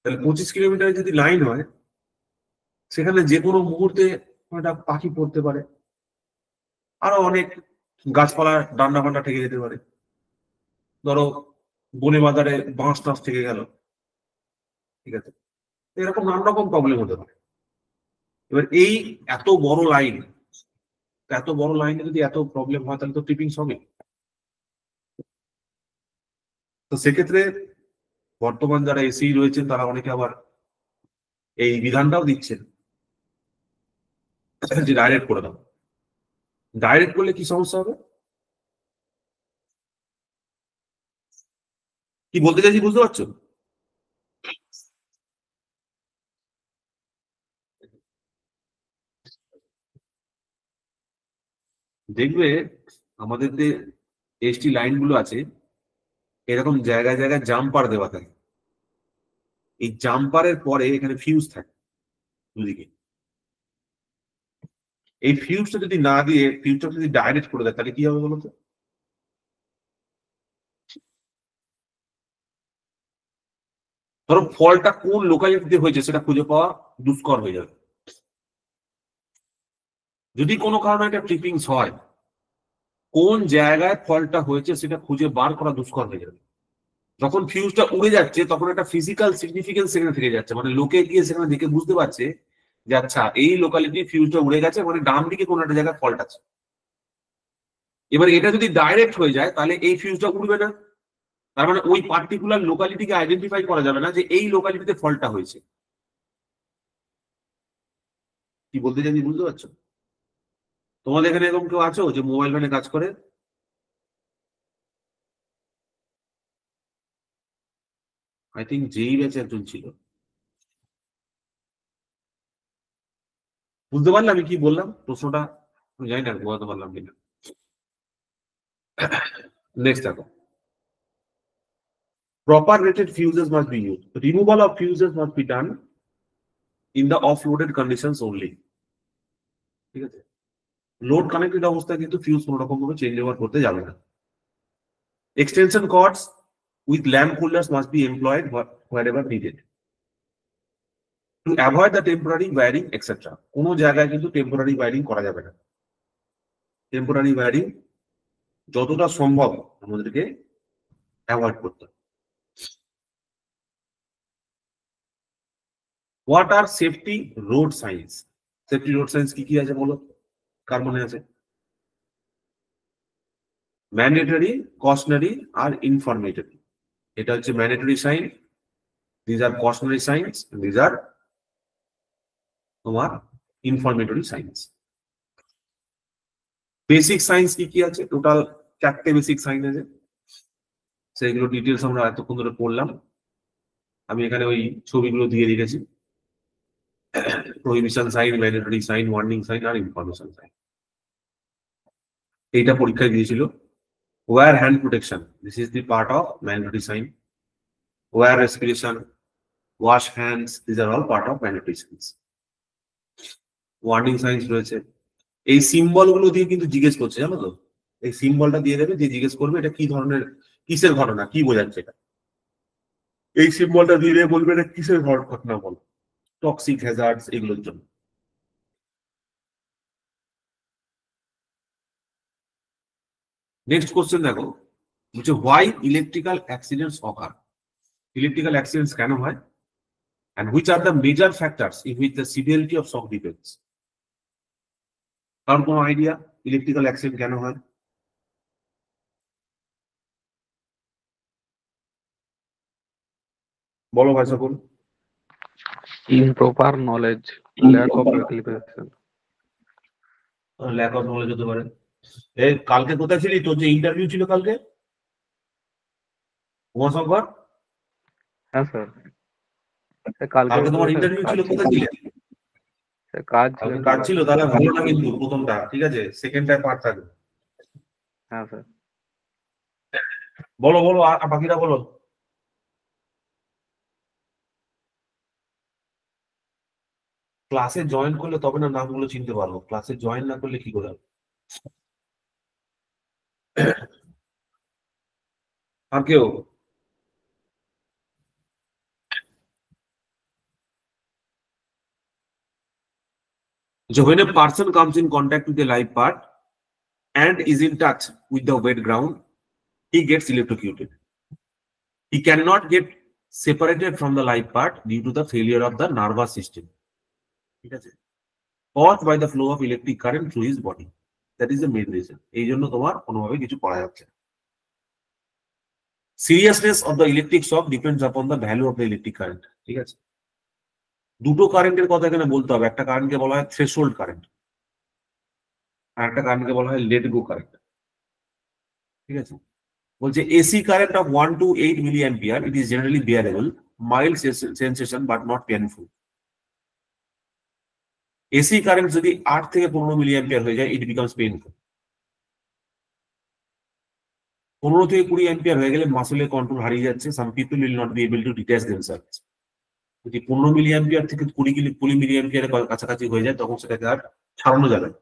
তাহলে 25 কিলোমিটার যদি লাইন হয়, সেখানে যে কোনো মুহূর্তে একটা পাখি পড়তে পারে, আরো অনেক গাছপালা ডান্ডা ফান্ডা ঠেকে যেতে পারে। ধরো বনে বাজারে বাঁশ টাঁশ থেকে গেল, ঠিক আছে, এরকম নানা রকম প্রবলেম হতে পারে। এবার এই এত বড় লাইনে যদি এত প্রবলেম হয়, তাহলে তো ট্রিপিং হবে। তো সেক্ষেত্রে বর্তমান যারা এসি রয়েছেন তারা অনেকে আবার এই বিধানটাও দিচ্ছেন যে ডাইরেক্ট করে দাও। ডাইরেক্ট করলে কি সমস্যা হবে, কি বলতে চাইছি বুঝতে পারছো? দেখবে আমাদের যে এসটি লাইন গুলো আছে, এরকম জায়গায় জায়গায় জাম্পার দেওয়া থাকে। এই জাম্পারের পরে এখানে ফিউজ থাকে দুদিকে। এই ফিউজটা যদি না দিয়ে ফিউজটা যদি ডাইরেক্ট করে দেয়, তাহলে কি হবে বলতো? ধরো ফলটা কোন লোকালিটিতে হয়েছে সেটা খুঁজে পাওয়া দুষ্কর হয়ে যাবে। যদি কোনো কারণে একটা ট্রিপিংস হয়, কোন জায়গায় ফলটা হয়েছে সেটা খুঁজে বার করা দুষ্কর হয়ে যাবে। যখন ফিউজটা উড়ে যাচ্ছে, তখন একটা ফিজিক্যাল সিগনিফিকেন্স সেখানে থেকে যাচ্ছে, মানে লোকে গিয়ে সেখানে দেখে বুঝতে পারছে যে আচ্ছা এই লোকালিটি ফিউজটা উড়ে গেছে, মানে ডান দিকে কোনো একটা জায়গায় ফল্ট আছে। এবার এটা যদি ডাইরেক্ট হয়ে যায়, তাহলে এই ফিউজটা উড়বে না, তার মানে ওই পার্টিকুলার লোকালিটিকে আইডেন্টিফাই করা যাবে না যে এই লোকালিটিতে ফল্টটা হয়েছে। কি বলতে চাইছি বুঝতে পারছো? তোমাদের এখানে এরকম কেউ আছো যে মোবাইল ভ্যানে কাজ করে? আই থিঙ্ক যেই ব্যাচে একজন ছিল। বুঝতে পারলাম আমি কি বললাম? প্রশ্নটা আমি জানি না বোঝাতে পারলাম কিনা। নেক্সট দেখো, proper rated fuses must be used. Removal of fuses must be done in the offloaded conditions only. ঠিক আছে, লোড কানেক্টেড অবস্থায় কিন্তু ফিউজ কোনো রকম ভাবে চেঞ্জ ওভার করতে যাবে না। Extension chords with lamp holders must be employed wherever needed to avoid the temporary wiring etc. কোনো জায়গায় কিন্তু টেম্পোরারি ওয়্যারিং করা যাবে না। টেম্পোরারি ওয়্যারিং যতটা সম্ভব আমাদেরকে অ্যাভয়েড করতে হবে। What are safety road signs? Safety road signs কি কি আছে বলো? কার মনে আছে? ম্যান্ডেটরি, কশনারি আর ইনফরমেটরি। এটা হচ্ছে mandatory sign, these are cautionary signs, these are তোমার ইনফরমেটরি সাইন্স। বেসিক সাইন্স কি কি আছে? টোটাল 4টে বেসিক সাইন আছে, সেইগুলো ডিটেলস আমরা এতক্ষণ ধরে পড়লাম। আমি এখানে ওই ছবিগুলো দিয়ে রেখেছি, prohibition sign, mandatory sign, warning sign আর ইনফরমেশন সাইন। এইটা পরীক্ষায় দিয়েছিল। Wear hand protection, this is the part of mandatory sign. Wear respiration, wash hands, this are all part of mandatory signs. Warning signs রয়েছে। এই symbol গুলো দিয়ে কিন্তু জিজ্ঞেস করছে, জানো তো? এই সিম্বলটা দিয়ে দেবে, যে জিজ্ঞেস করবে এটা কি ধরনের, কিসের ঘটনা, কি বোঝাচ্ছে এটা। এই সিম্বলটা দিয়ে দেবে, বলবে এটা কিসের ঘটনা বল, টক্সিক হ্যাজার্ডস, এগুলোর জন্য। নেক্সট কোশ্চেন দেখো, বলছে why electrical accidents ochre. Electrical accidents কেন হয়? and which are the major factors in which the severity of shock depends? কারণ কোনো আইডিয়া ইলেকট্রিক্যাল অ্যাক্সিডেন্ট কেন হয়? বলো ভাই সকল। improper knowledge, lack of application. Lack of knowledge হতে পারে। এই কালকে কোথায় ছিলি? তোর যে ইন্টারভিউ ছিল কালকে উমাশঙ্কর, হ্যাঁ স্যার, কালকে তোমার ইন্টারভিউ ছিল, কোথায় ছিলে? কাজ কাজ ছিল, তাহলে ভালো না কিন্তু প্রথমটা, ঠিক আছে, সেকেন্ডটা পার্ট থাকবে। হ্যাঁ স্যার। বলো বলো, আর বাকিরা বলো। ক্লাসে জয়েন করলে তবে না নামগুলো চিনতে পারবো, ক্লাসে জয়েন না করলে কি করে হবে? আর কেউ? So when a person comes in contact with the live part and is in touch with the wet ground, he gets electrocuted. He cannot get separated from the live part due to the failure of the nervous system, caused by the flow of electric current through his body. That is the main reason. এই জন্য তোমার কোনোভাবে কিছু পড়া যাচ্ছে। Seriousness of the electric shock depends upon the value of the electric current. ঠিক আছে, দুটো কারেন্টের কথা এখানে বলতে হবে। একটা কারেন্টকে বলা হয় থ্রেশহোল্ড কারেন্ট, আর একটা কারেন্টকে বলা হয় লেট গো কারেন্ট। ঠিক আছে, বলছে AC current of 1 to 8 milliampere, it is generally bearable, mild sensation but not painful. AC current যদি 8 থেকে 15 মিলিঅ্যাম্পিয়ার হয়ে যায়, it becomes painful. 15 থেকে 20 অ্যাম্পিয়ার হয়ে গেলে মাসলের কন্ট্রোল হারিয়ে যাচ্ছে, some people will not be able to detach themselves. যদি 15 মিলিঅ্যাম্পিয়ার থেকে 20 মিলিঅ্যাম্পিয়ারের কাছাকাছি হয়ে যায়, তখন সেটাকে আর ছাড়ানো যাবে না।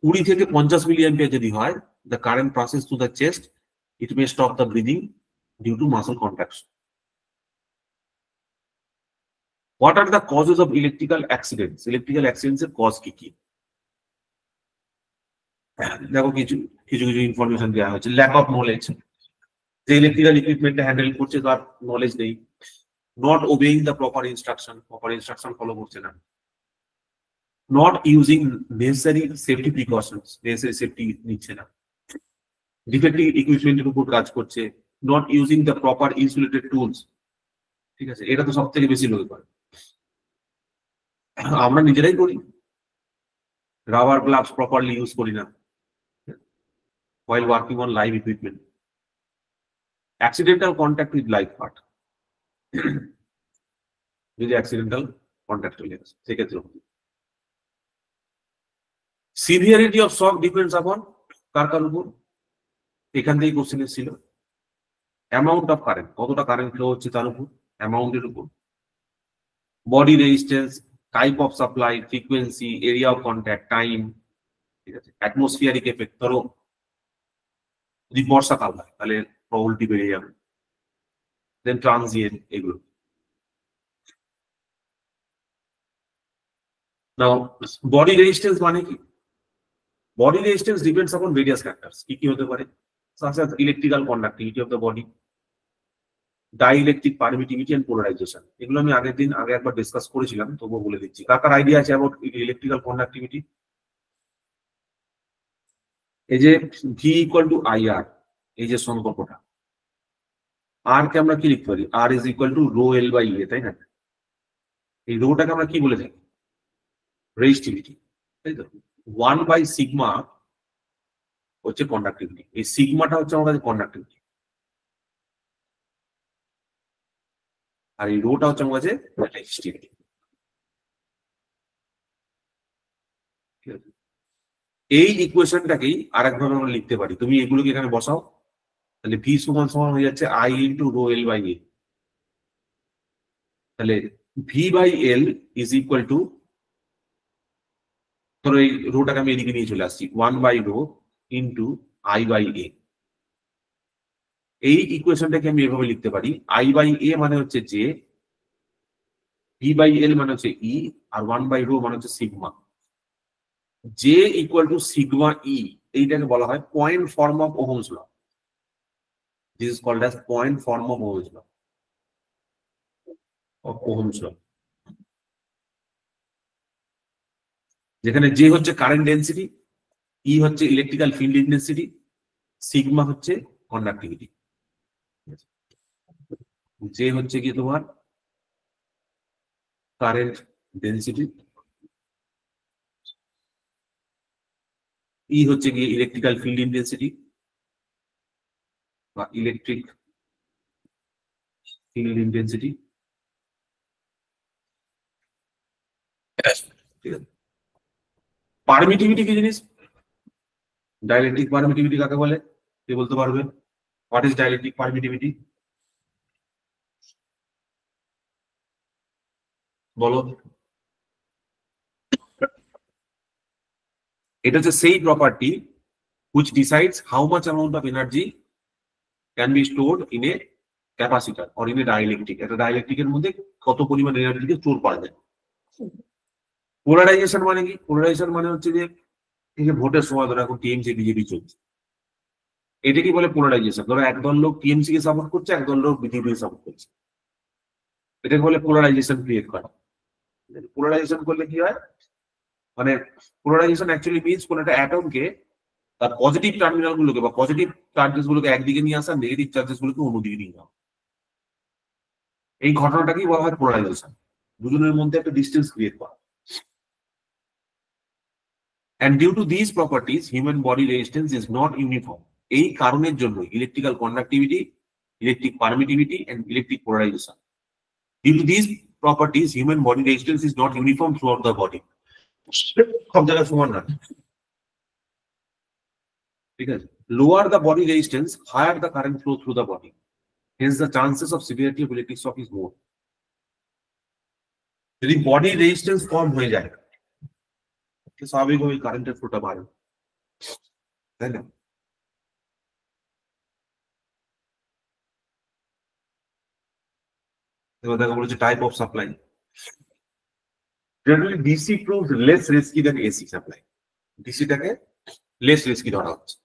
20 থেকে 50 মিলিঅ্যাম্পিয়ার যদি হয়, the current passes through the chest, it may stop the breathing due to muscle contraction. What are the causes of electrical accidents? Electrical accidents এর কজ কি কি? দেখো কিছু কিছু ইনফরমেশন দেওয়া হয়েছে। ল্যাক অফ নলেজ, যে ইলেকট্রিক্যাল ইকুইপমেন্টটা হ্যান্ডেল করছে তার নলেজ নেই। Not ওবেইং the proper instruction follow করছে না। Not using necessary safety precautions, necessary safety নিচ্ছে না। ডিফেক্টিভ ইকুইপমেন্টের উপর কাজ করছে। Not using the proper insulated tools. ঠিক আছে, এটা তো সব থেকে বেশি লোক করে, আমরা নিজেরাই করি। রাবার গ্লাভস প্রপারলি ইউজ করি না while working on live equipment. Accidental contact with live part, যদি accidental contact হয়ে গেছে সেক্ষেত্রে। Severity of shock depends upon কার উপর? এখান থেকেই কোশ্চেন ছিল। অ্যামাউন্ট অফ কারেন্ট, কতটা কারেন্ট ফ্লো হচ্ছে তার উপর, অ্যামাউন্টের উপর। Body resistance, type of supply, frequency, area of contact, time. ঠিক আছে, অ্যাটমসফিয়ারিক এফেক্ট, ধরো যদি বর্ষাকাল হয় তাহলে প্রবলিটি বেড়ে যাবে। দেন ট্রানজিয়েন্ট, এগুলো। নাও বডি রেজিস্ট্যান্স মানে কি? Body resistance depends upon various factors. কি কি হতে পারে? such as electrical conductivity of the body, dielectric permittivity and polarization. এগুলো আমি আগে একবার ডিসকাস করেছিলাম, তবুও বলে দিচ্ছি। কার কার আইডিয়া আছে অ্যাবাউট ইলেকট্রিক্যাল কন্ডাক্টিভিটি? এই যে V equal to I R, এই যে সম্পর্কটা, আর কে আমরা কি লিখতে পারি, R is equal to rho L by A, তাই না? এই রোটাকে আমরা কি বলে থাকি, রেজিস্টিভিটি, তাই তো। 1/σ হচ্ছে কন্ডাক্টিভিটি, এই সিগমাটা হচ্ছে আমার কাছে কন্ডাক্টিভিটি, আর এই রোটা হচ্ছে আমার কাছে রেজিস্টিভিটি। এই ইকুয়েশনটাকেই আরেকভাবে আমরা লিখতে পারি, তুমি এগুলোকে এখানে বসাও, তাহলে ভি সমান সমান হয়ে যাচ্ছে I into rho L by A. তাহলে V by L is equal to, ধরো এই রোটাকে আমি এদিকে নিয়ে চলে আসছি, 1/ρ ইন্টু আই বাই এ। এই ইকুয়েশনটাকে আমি এভাবে লিখতে পারি, আই বাই এ মানে হচ্ছে জে, ভি বাই এল মানে হচ্ছে ই, আর 1/ρ মানে হচ্ছে sigma. J equal to sigma E, এইটাকে বলা হয় point form of Ohm's law. This is called as point form of Ohm's law, যেখানে জে হচ্ছে কারেন্ট ডেন্সিটি, ই হচ্ছে ইলেকট্রিক্যাল ফিল্ড ইন্টেন্সিটি, সিগমা হচ্ছে কন্ডাক্টিভিটি। জে হচ্ছে কি তোমার কারেন্ট ডেন্সিটি, ই হচ্ছে গিয়ে ইলেকট্রিক্যাল ফিল্ড ইন্টেন্সিটি বা ইলেকট্রিক ফিল্ড ইন্টেন্সিটি, ঠিক আছে। পারমিটিভিটি কি জিনিস, ডাইলেকট্রিক পারমিটিভিটি কাকে বলে, কে বলতে পারবে? হোয়াট ইজ ডাইলেকট্রিক পারমিটিভিটি, বলো। এটা হচ্ছে সেই property which decides how much amount of energy can be stored in a capacitor or in a dielectric. একটা ডাইলেকট্রিকের মধ্যে কত পরিমাণ এনার্জিকে স্টোর করা যায়। পোলারাইজেশন মানে কি? পোলারাইজেশন মানে হচ্ছে যে এই যে ভোটের সময় ধরো এখন টিএমসি বিজেপি চলছে, এটা কি বলে পোলারাইজেশন। ধরো একদল লোক টিএমসি কে সাপোর্ট করছে, একদল লোক বিজেপি কে সাপোর্ট করছে, এটাকে বলে পোলারাইজেশন ক্রিয়েট করা। পোলারাইজেশন করলে কি হয়, মানে পোলারাইজেশন অ্যাকচুয়ালি মিন্স কোন একটা অ্যাটমকে তার পজিটিভ টার্মিনাল গুলোকে বা পজিটিভ চার্জেস গুলোকে একদিকে নিয়ে আসা, নেগেটিভ চার্জেস গুলোকে অন্যদিকে নিয়ে যাওয়া, এই ঘটনাটাকেই বলা হয় পোলারাইজেশন। দুজনের মধ্যে একটা ডিস্টেন্স ক্রিয়েট করা। And due to these properties, human body resistance is not uniform. এই কারণের জন্য electrical conductivity, electric permittivity and electric polarisation, due to these properties, human body resistance is not uniform throughout the body. সব জায়গায় সমান না, ঠিক আছে। Lower the body resistance, higher the current flow through the body. Hence the chances of severity of electric shock is more. যদি body resistance কম হয়ে যায়, স্বাভাবিকভাবে কারেন্টের ফ্লোটা বাড়ে, তাই না? এবার দেখা বলেছে type of supply. Generally DC proves less risky than AC supply. ডিসিটাকে less risky ধরা হচ্ছে।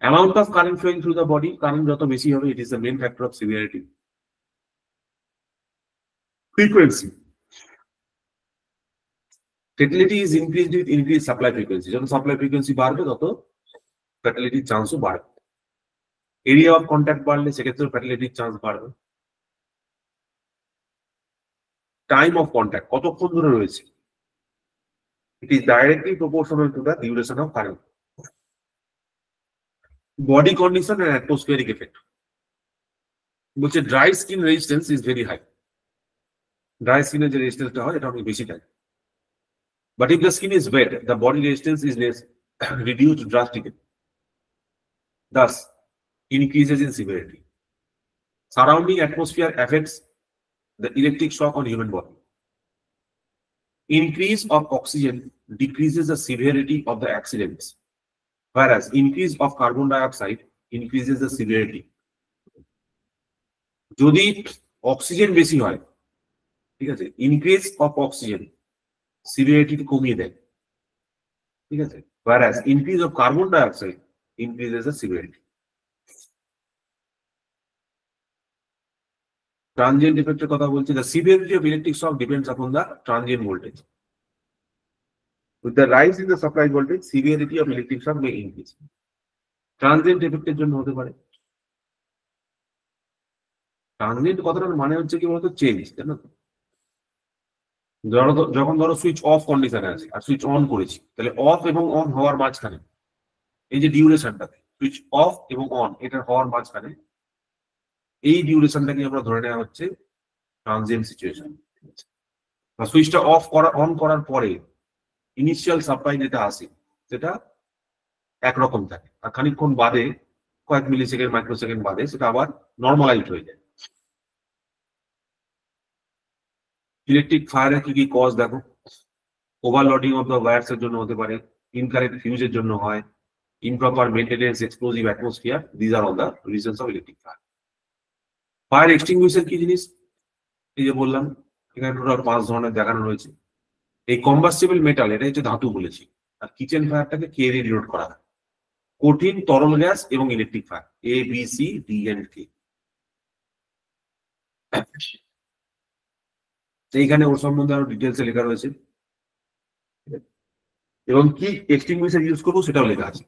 Amount of current flowing through the body, current যত বেশি হবে, it is the main factor of severity. Frequency. Fatality is increased with increased supply frequency. যত supply frequency বাড়বে তত ফ্যাটালিটির চান্সও বাড়বে। Area of contact বাড়লে সেক্ষেত্রে ফ্যাটালিটির চান্স বাড়বে। টাইম অফ কন্ট্যাক্ট কতক্ষণ ধরে রয়েছে, it is directly proportional to the duration of current. Body condition and atmospheric effect. বলছে dry skin resistance is very high. Dry স্কিনের যে রেজিস্ট্যান্সটা হয় এটা অনেক বেশি থাকে। But if the skin is wet, the body resistance is less, reduced drastically. Thus, increases in severity. Surrounding atmosphere affects the electric shock on human body. Increase of oxygen decreases the severity of the accidents, whereas increase of carbon dioxide increases the severity. যদি oxygen বেশি হয়, ঠিক আছে, increase of oxygen severity কমিয়ে দেয়, ঠিক আছে, whereas increase of carbon dioxide increases the severity. Transient effect এর কথা বলছি, the severity of electric shock depends upon the transient voltage. With the rise in the supply voltage, severity of electric shock may increase. Transient এফেক্টের জন্য হতে পারে। Transient কথাটার মানে হচ্ছে কি বলতো, চেঞ্জ, তাই না? যখন ধরো সুইচ অফ কন্ডিশনে আছে আর সুইচ অন করেছি, তাহলে অফ এবং অন হওয়ার মাঝখানে এই যে ডিউরেশনটাতে, সুইচ অফ এবং অন এটার হওয়ার মাঝখানে এই ডিউরেশনটাকে আমরা ধরে নেওয়া হচ্ছে ট্রানজিয়েন্ট সিচুয়েশন। সুইচটা অফ অন করার পরে ইনিশিয়াল সাপ্লাই যেটা আসে সেটা একরকম থাকে, আর খানিকক্ষণ বাদে কয়েক মিলি সেকেন্ড মাইক্রোসেকেন্ড বাদে সেটা আবার নর্মালাইজ হয়ে যায়। ইলেকট্রিক ফায়ারের কি কি কজ দেখো, ওভারলোডিং অফ দ্য ওয়্যারস এর জন্য হতে পারে, ইনকারেক্ট ফিউজের জন্য হয়, improper maintenance, explosive atmosphere, this are all the reasons of electric fire. Fire extinguisher কি জিনিস, এই যে বললাম এখানে টোটাল 5 ধরনের দেখানো রয়েছে। এই কম্বাস্টিবল মেটাল, এটা হচ্ছে ধাতু বলেছি, আর কিচেন ফায়ারটাকে কে দিয়ে ডিনোট করা হয়, কঠিন তরল গ্যাস এবং electric fire, A B C D and K. এইখানে ওর সম্বন্ধে আরো ডিটেলসে লেখা রয়েছে এবং কি এক্সটিংগুইশার ইউজ করবো সেটাও লেখা আছে।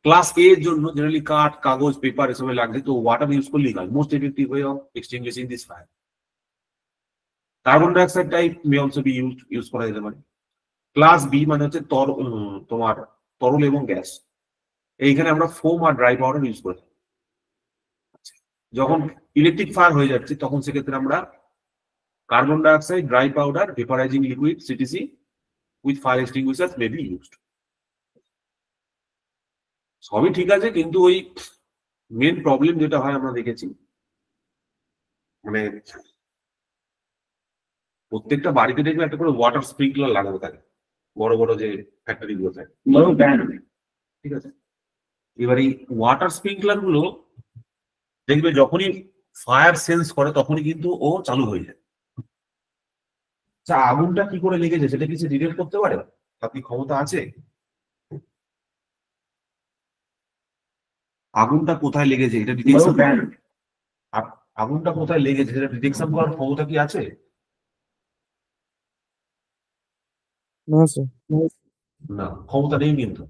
ক্লাস এ এর জন্য জেনারেলি কাঠ, কাগজ, পেপার এসবে লাগবে, তো ওয়াটার ইউজ করলেই হয়, most effective way of extinguishing this fire. Carbon dioxide type may also be use করা যেতে পারে। ক্লাস বি মানে হচ্ছে তোমার তরল এবং গ্যাস, এইখানে আমরা ফোম আর ড্রাই পাউডার ইউজ করি। যখন ইলেকট্রিক ফায়ার হয়ে যাচ্ছে তখন সেক্ষেত্রে আমরা carbon dioxide, dry powder, vaporizing liquid, CTC with fire extinguishers may be used. সবই ঠিক আছে, কিন্তু ওই মেন প্রবলেম যেটা হয় আমরা দেখেছি, মানে প্রত্যেকটা বাড়িতে দেখবে একটা করে ওয়াটার স্প্রিংকলার লাগানো থাকে, বড় বড় যে ফ্যাক্টরি গুলো থাকে, Low battery. ঠিক আছে? এবার এই ওয়াটার স্প্রিংকলার গুলো দেখবে যখনই ফায়ার সেন্স করে তখনই কিন্তু ও চালু হয়ে যায়। আচ্ছা, আগুনটা কি করে লেগেছে সেটা কিছু ডিটেক্ট করতে পারে, আপনি ক্ষমতা আছে? আগুনটা কোথায় লেগেছে এটা Low ডিটেকশন, battery. আগুনটা কোথায় লেগেছে সেটা ডিটেকশন করার ক্ষমতা কি আছে? No, sir. না, ক্ষমতা নেই। কিন্তু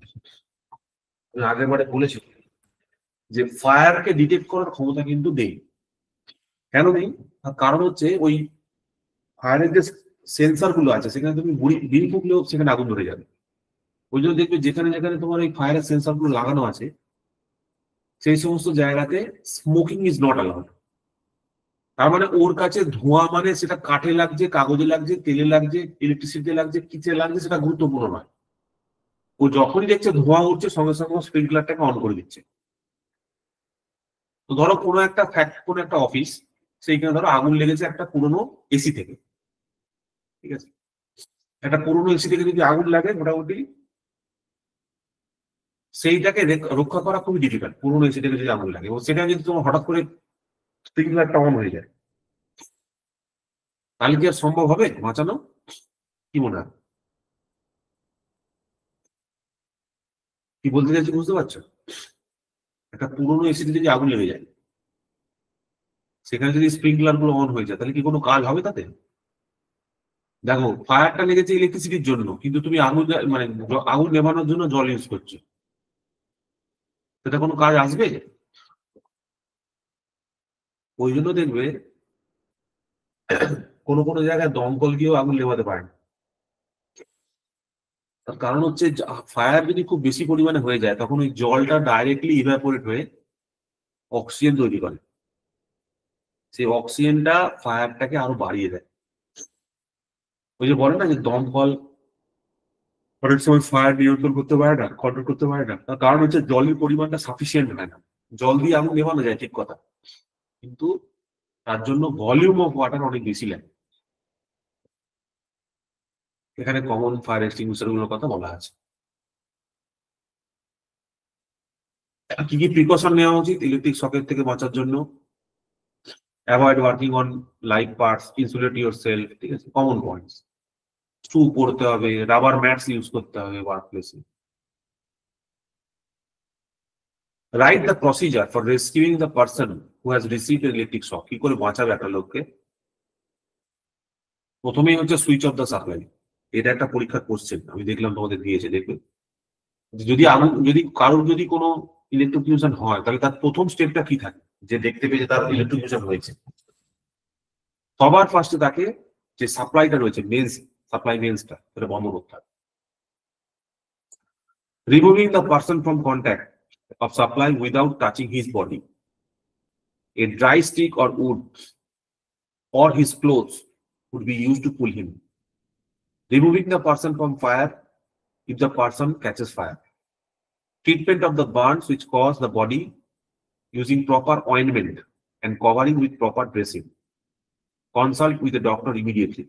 আমি আগের বারে বলেছি যে ফায়ারকে ডিটেক্ট করার ক্ষমতা কিন্তু নেই। কেন নেই? তার কারণ হচ্ছে ওই ফায়ারের যে সেন্সার গুলো আছে সেখানে তুমি বিল ফুকলেও সেখানে আগুন ধরে যাবে। ওই জন্য দেখবে যেখানে যেখানে তোমার এই ফায়ারের সেন্সার গুলো লাগানো আছে সেই সমস্ত জায়গাতে স্মোকিং ইজ নট অ্যালাউড। তার মানে ওর কাছে ধোঁয়া মানে সেটা কাঠে লাগছে, কাগজে লাগছে, তেলে লাগছে, ইলেকট্রিসিটিতে লাগছে, কিচে লাগছে, সেটা গুরুত্বপূর্ণ নয়। ও যখনই দেখছে ধোঁয়া উঠছে সঙ্গে সঙ্গে স্প্রিংকলারটাকে অন করে দিচ্ছে। তো ধরো কোনো একটা অফিস, সেইখানে ধরো আগুন লেগেছে একটা পুরোনো এসি থেকে, ঠিক আছে? একটা পুরোনো এসি থেকে যদি আগুন লাগে মোটামুটি সেইটাকে রক্ষা করা খুবই ডিফিকাল্ট, পুরোনো এসি থেকে যদি আগুন লাগে, এবং সেটা যদি তোমার হঠাৎ করে স্প্রিংকলারটা অন হয়ে যায় তাহলে কি আর সম্ভব হবে বাঁচানো? কি মনে হয়, কি বলতে চাইছি বুঝতে পারছো? একটা পুরোনো এসিতে যদি আগুন লেগে যায় সেখানে যদি স্প্রিংকলার গুলো অন হয়ে যায় তাহলে কি কোনো কাজ হবে তাতে? দেখো, ফায়ারটা লেগেছে ইলেকট্রিসিটির জন্য, কিন্তু তুমি আগুন নেভানোর জন্য জল ইউজ করছো, সেটা কোনো কাজ আসবে? ওই জন্য দেখবে কোনো কোনো জায়গায় দমকল গিয়েও আগুন নেভাতে পারে না। তার কারণ হচ্ছে ফায়ার যদি খুব বেশি পরিমাণে হয়ে যায় তখন ওই জলটা ডাইরেক্টলি ইভাপোরেট হয়ে অক্সিজেন তৈরি করে, সেই অক্সিজেনটা ফায়ারটাকে আরো বাড়িয়ে দেয়। ওই যে বলে না যে দমকল অনেক সময় ফায়ার নিয়ন্ত্রণ করতে পারে না, কন্ট্রোল করতে পারে না, তার কারণ হচ্ছে জলের পরিমাণটা সাফিসিয়েন্ট হয় না। জল দিয়ে আগুন নেভানো যায় ঠিক কথা, কিন্তু তার জন্য ভলিউম অফ ওয়াটার অনেক বেশি লাগে। এখানে কমন ফায়ার এক্সটিংগুইশার গুলোর কথা বলা আছে। কি কি প্রিকশন নেওয়া উচিত ইলেকট্রিক শকের থেকে বাঁচার জন্য? Avoid working on live parts, insulate yourself, ঠিক আছে, কমন পয়েন্টস। শু পরতে হবে, রাবার ম্যাটস ইউজ করতে হবে ওয়ার্ক প্লেসে। Write the procedure for rescuing the person who has received electric shock. কি করে বাঁচাবে একটা লোককে? প্রথমেই হচ্ছে সুইচ অফ দ্য সাপ্লাই, এটা একটা পরীক্ষার কোশ্চেন, আমি দেখলাম তোমাদের দিয়েছে, দেখবে যদি যদি কারোর যদি কোনো ইলেকট্রোকিউশন হয় তাহলে তার প্রথম স্টেপটা কি থাকে, যে দেখতে পেয়ে যে তার ইলেকট্রোকিউশন হয়েছে। সবার ফার্স্টে তাকে যে সাপ্লাইটা রয়েছে, মেন্স সাপ্লাই মেন্সটা, সেটা বন্ধ করতে হবে। Removing the person from contact of supply without touching his body. A dry stick or wood or his clothes would be used to pull him. Removing the person from fire if the person catches fire. Treatment of the burns which cause the body using proper ointment and covering with proper dressing. Consult with the doctor immediately.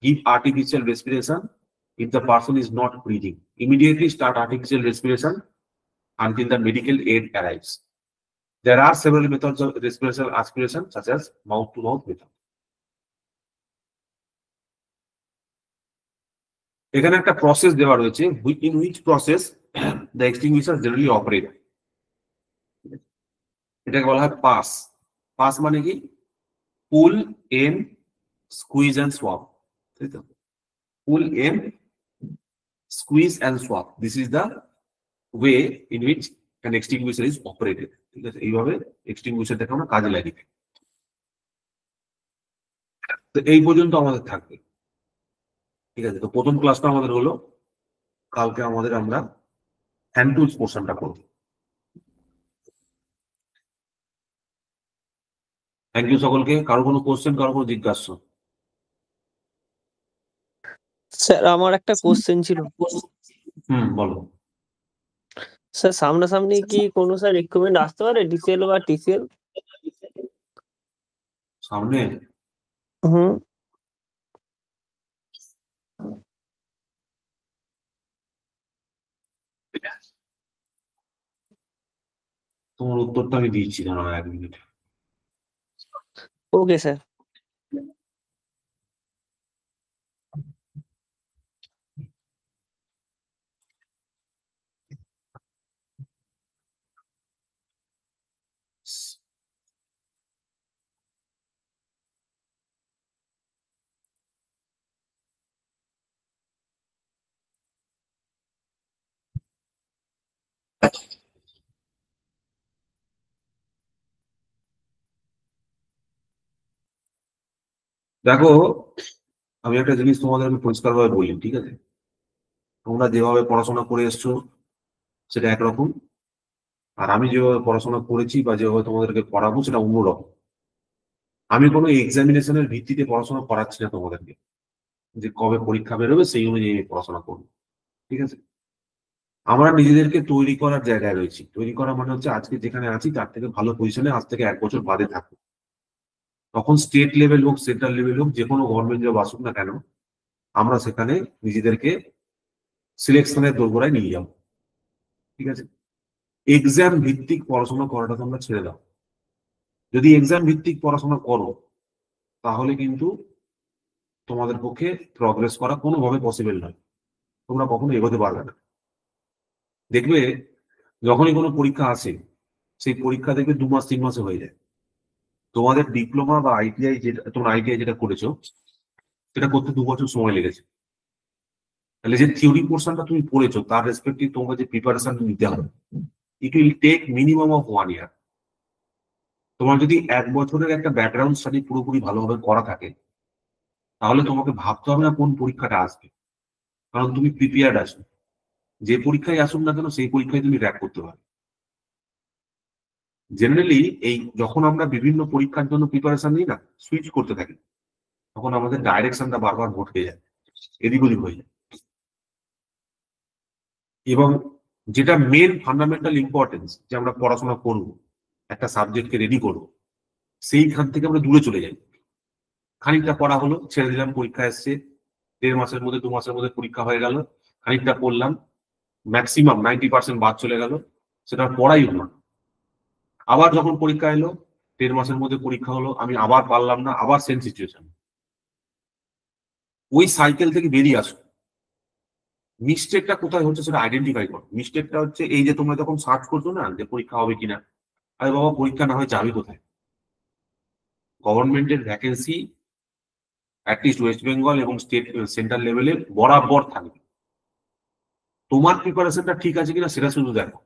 Give artificial respiration if the person is not breathing. Immediately start artificial respiration until the medical aid arrives. There are several methods of respiration aspiration, such as mouth-to-mouth method. এখানে একটা process দেওয়া রয়েছে, in which process the extinguisher generally operate. এটাকে বলা হয় pass. Pass মানে কি? পুল, M, squeeze and swap. তাই তো? পুল, M, squeeze and swap. This is the way in which an extinguisher is operated. ঠিক আছে, এইভাবে এক্সটিংগুইশারটাকে আমরা কাজে লাগি। তো এই পর্যন্ত আমাদের থাকবে, ঠিক আছে। তো প্রথম ক্লাসটা আমাদের হলো, কালকে আমরা হ্যান্ড টুলস পোর্শনটা করব। থ্যাংক ইউ সকলকে। কারো কোনো কোশ্চেন, কারো কোনো জিজ্ঞাসা? স্যার আমার একটা কোশ্চেন ছিল। বলো স্যার, সামনাসামনি কি কোনো স্যার রিকমেন্ড আসতে পারে ডিসিএল বা টিসিএল সামনে? তোমার উত্তরটা আমি দিচ্ছি, দাঁড়াও 1 মিনিট। Okay sir. দেখো, আমি একটা জিনিস তোমাদের আমি পরিষ্কারভাবে বলি, ঠিক আছে? তোমরা যেভাবে পড়াশোনা করে এসছো সেটা একরকম, আর আমি যেভাবে পড়াশোনা করেছি বা যেভাবে তোমাদেরকে পড়াবো সেটা অন্যরকম। আমি কোনো এক্সামিনেশনের ভিত্তিতে পড়াশোনা করাচ্ছি না তোমাদেরকে, যে কবে পরীক্ষা বেরোবে সেই অনুযায়ী আমি পড়াশোনা করবো, ঠিক আছে? আমরা নিজেদেরকে তৈরি করার জায়গায় রয়েছি। তৈরি করা মানে হচ্ছে আজকে যেখানে আছি তার থেকে ভালো পজিশনে আজ থেকে 1 বছর বাদে থাকবো। তখন স্টেট লেভেল হোক, সেন্ট্রাল লেভেল হোক, যে কোনো গভর্নমেন্ট জব আসুক না কেন, আমরা সেখানে নিজেদেরকে সিলেকশনের দোরগোড়ায় নিয়ে যাবো, ঠিক আছে? এক্সাম ভিত্তিক পড়াশোনা করাটা তোমরা ছেড়ে দাও। যদি এক্সাম ভিত্তিক পড়াশোনা করো তাহলে কিন্তু তোমাদের পক্ষে প্রগ্রেস করা কোনোভাবে পসিবল নয়, তোমরা কখনো এগোতে পারবে না। দেখবে যখনই কোনো পরীক্ষা আসে, সেই পরীক্ষা দেখবে 2 মাস 3 মাসে হয়ে যায়। তোমাদের ডিপ্লোমা বা আইটিআই, যেটা তোমরা আইটিআই যেটা করেছো সেটা করতে 2 বছর সময় লেগেছে। তাহলে যে থিওরি পোর্শনটা তুমি পড়েছো তার রেসপেক্টিভ তোমাকে যে প্রিপারেশন নিতে হবে, it will take minimum of 1 year. তোমার যদি 1 বছরের একটা ব্যাকগ্রাউন্ড স্টাডি পুরোপুরি ভালোভাবে করা থাকে তাহলে তোমাকে ভাবতে হবে না কোন পরীক্ষাটা আসবে, কারণ তুমি প্রিপেয়ার্ড আছো। যে পরীক্ষায় আসুন না কেন সেই পরীক্ষায় তুমি র্যাক করতে পারবে। জেনারেলি এই যখন আমরা বিভিন্ন পরীক্ষার জন্য প্রিপারেশন নিই না, সুইচ করতে থাকি, তখন আমাদের ডাইরেকশনটা বারবার ভটকে যায়, এদিক ওদিক হয়ে যায়। এবং যেটা মেন ফান্ডামেন্টাল ইম্পর্টেন্স, যে আমরা পড়াশোনা করব, একটা সাবজেক্টকে রেডি করবো, সেইখান থেকে আমরা দূরে চলে যাই। খানিকটা পড়া হলো, ছেড়ে দিলাম, পরীক্ষা এসছে, 1.5 মাসের মধ্যে 2 মাসের মধ্যে পরীক্ষা হয়ে গেল, খানিকটা পড়লাম, ম্যাক্সিমাম 90% বাদ চলে গেল, সেটা পড়াই হলো না। আবার যখন পরীক্ষা এলো, 1.5 মাসের মধ্যে পরীক্ষা হলো, আমি আবার পারলাম না, আবার সেম সিচুয়েশন। ওই সাইকেল থেকে বেরিয়ে আসো। মিস্টেকটা কোথায় হচ্ছে সেটা আইডেন্টিফাই করো। মিস্টেকটা হচ্ছে এই যে তোমরা যখন সার্চ করছো না যে পরীক্ষা হবে কিনা, আরে বাবা পরীক্ষা না হয় যাবে কোথায়? গভর্নমেন্টের ভ্যাকেন্সি অ্যাটলিস্ট ওয়েস্ট বেঙ্গল এবং স্টেট সেন্ট্রাল লেভেলে বরাবর থাকবে। তোমার প্রিপারেশনটা ঠিক আছে কিনা সেটা শুধু দেখো,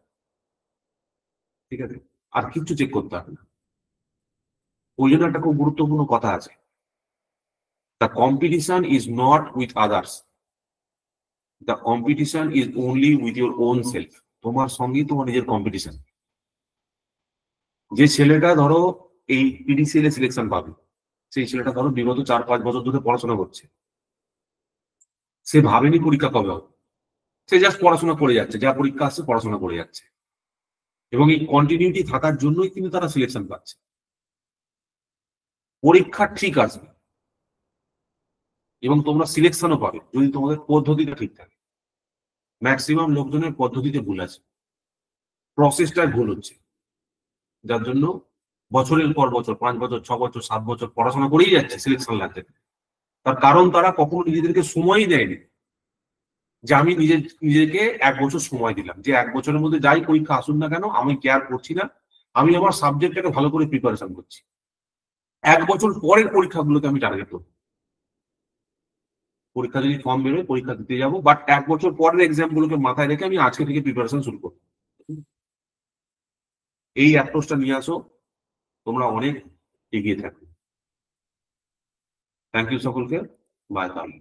ঠিক আছে, আর কিচ্ছু চেক করতে হবে না। ওই জন্য একটা খুব গুরুত্বপূর্ণ কথা আছে, the competition is not with others, the competition is only with your own self. তোমার সঙ্গেই তোমার নিজের কম্পিটিশন। যে ছেলেটা ধরো এই পিডিসিএল এ সিলেকশন পাবে, সেই ছেলেটা ধরো বিগত 4-5 বছর ধরে পড়াশোনা করছে, সে ভাবেনি পরীক্ষা কবে হবে, সে জাস্ট পড়াশোনা করে যাচ্ছে, যা পরীক্ষা আসছে পড়াশোনা করে যাচ্ছে, এবং এই কন্টিনিউটি থাকার জন্যই কিন্তু তারা সিলেকশন পাচ্ছে। পরীক্ষা ঠিক আসবে এবং তোমরা সিলেকশনও পাবে যদি তোমাদের পদ্ধতিটা ঠিক থাকে। ম্যাক্সিমাম লোকজনের পদ্ধতিতে ভুল আছে, প্রসেসটাই ভুল হচ্ছে, যার জন্য বছরের পর বছর 5 বছর 6 বছর 7 বছর পড়াশোনা করেই যাচ্ছে, সিলেকশন লাগছে। তার কারণ তারা কখনো নিজেদেরকে সময়ই দেয়নি যে আমি নিজেকে 1 বছর সময় দিলাম, যে 1 বছরের মধ্যে যাই পরীক্ষা আসুন না কেন আমি কেয়ার করছি না, আমি আমার সাবজেক্টটাকে ভালো করে প্রিপারেশন করছি। 1 বছর পরের পরীক্ষাগুলোকে আমি টার্গেট করব। পরীক্ষা যদি ফর্ম বেরোয় পরীক্ষা দিতে যাবো, বাট 1 বছর পরের এক্সাম গুলোকে মাথায় রেখে আমি আজকে থেকে প্রিপারেশন শুরু করবো। এই অ্যাপ্রোচটা নিয়ে আসো, তোমরা অনেক এগিয়ে থাকবে। থ্যাংক ইউ সকলকে, বাই তাহলে।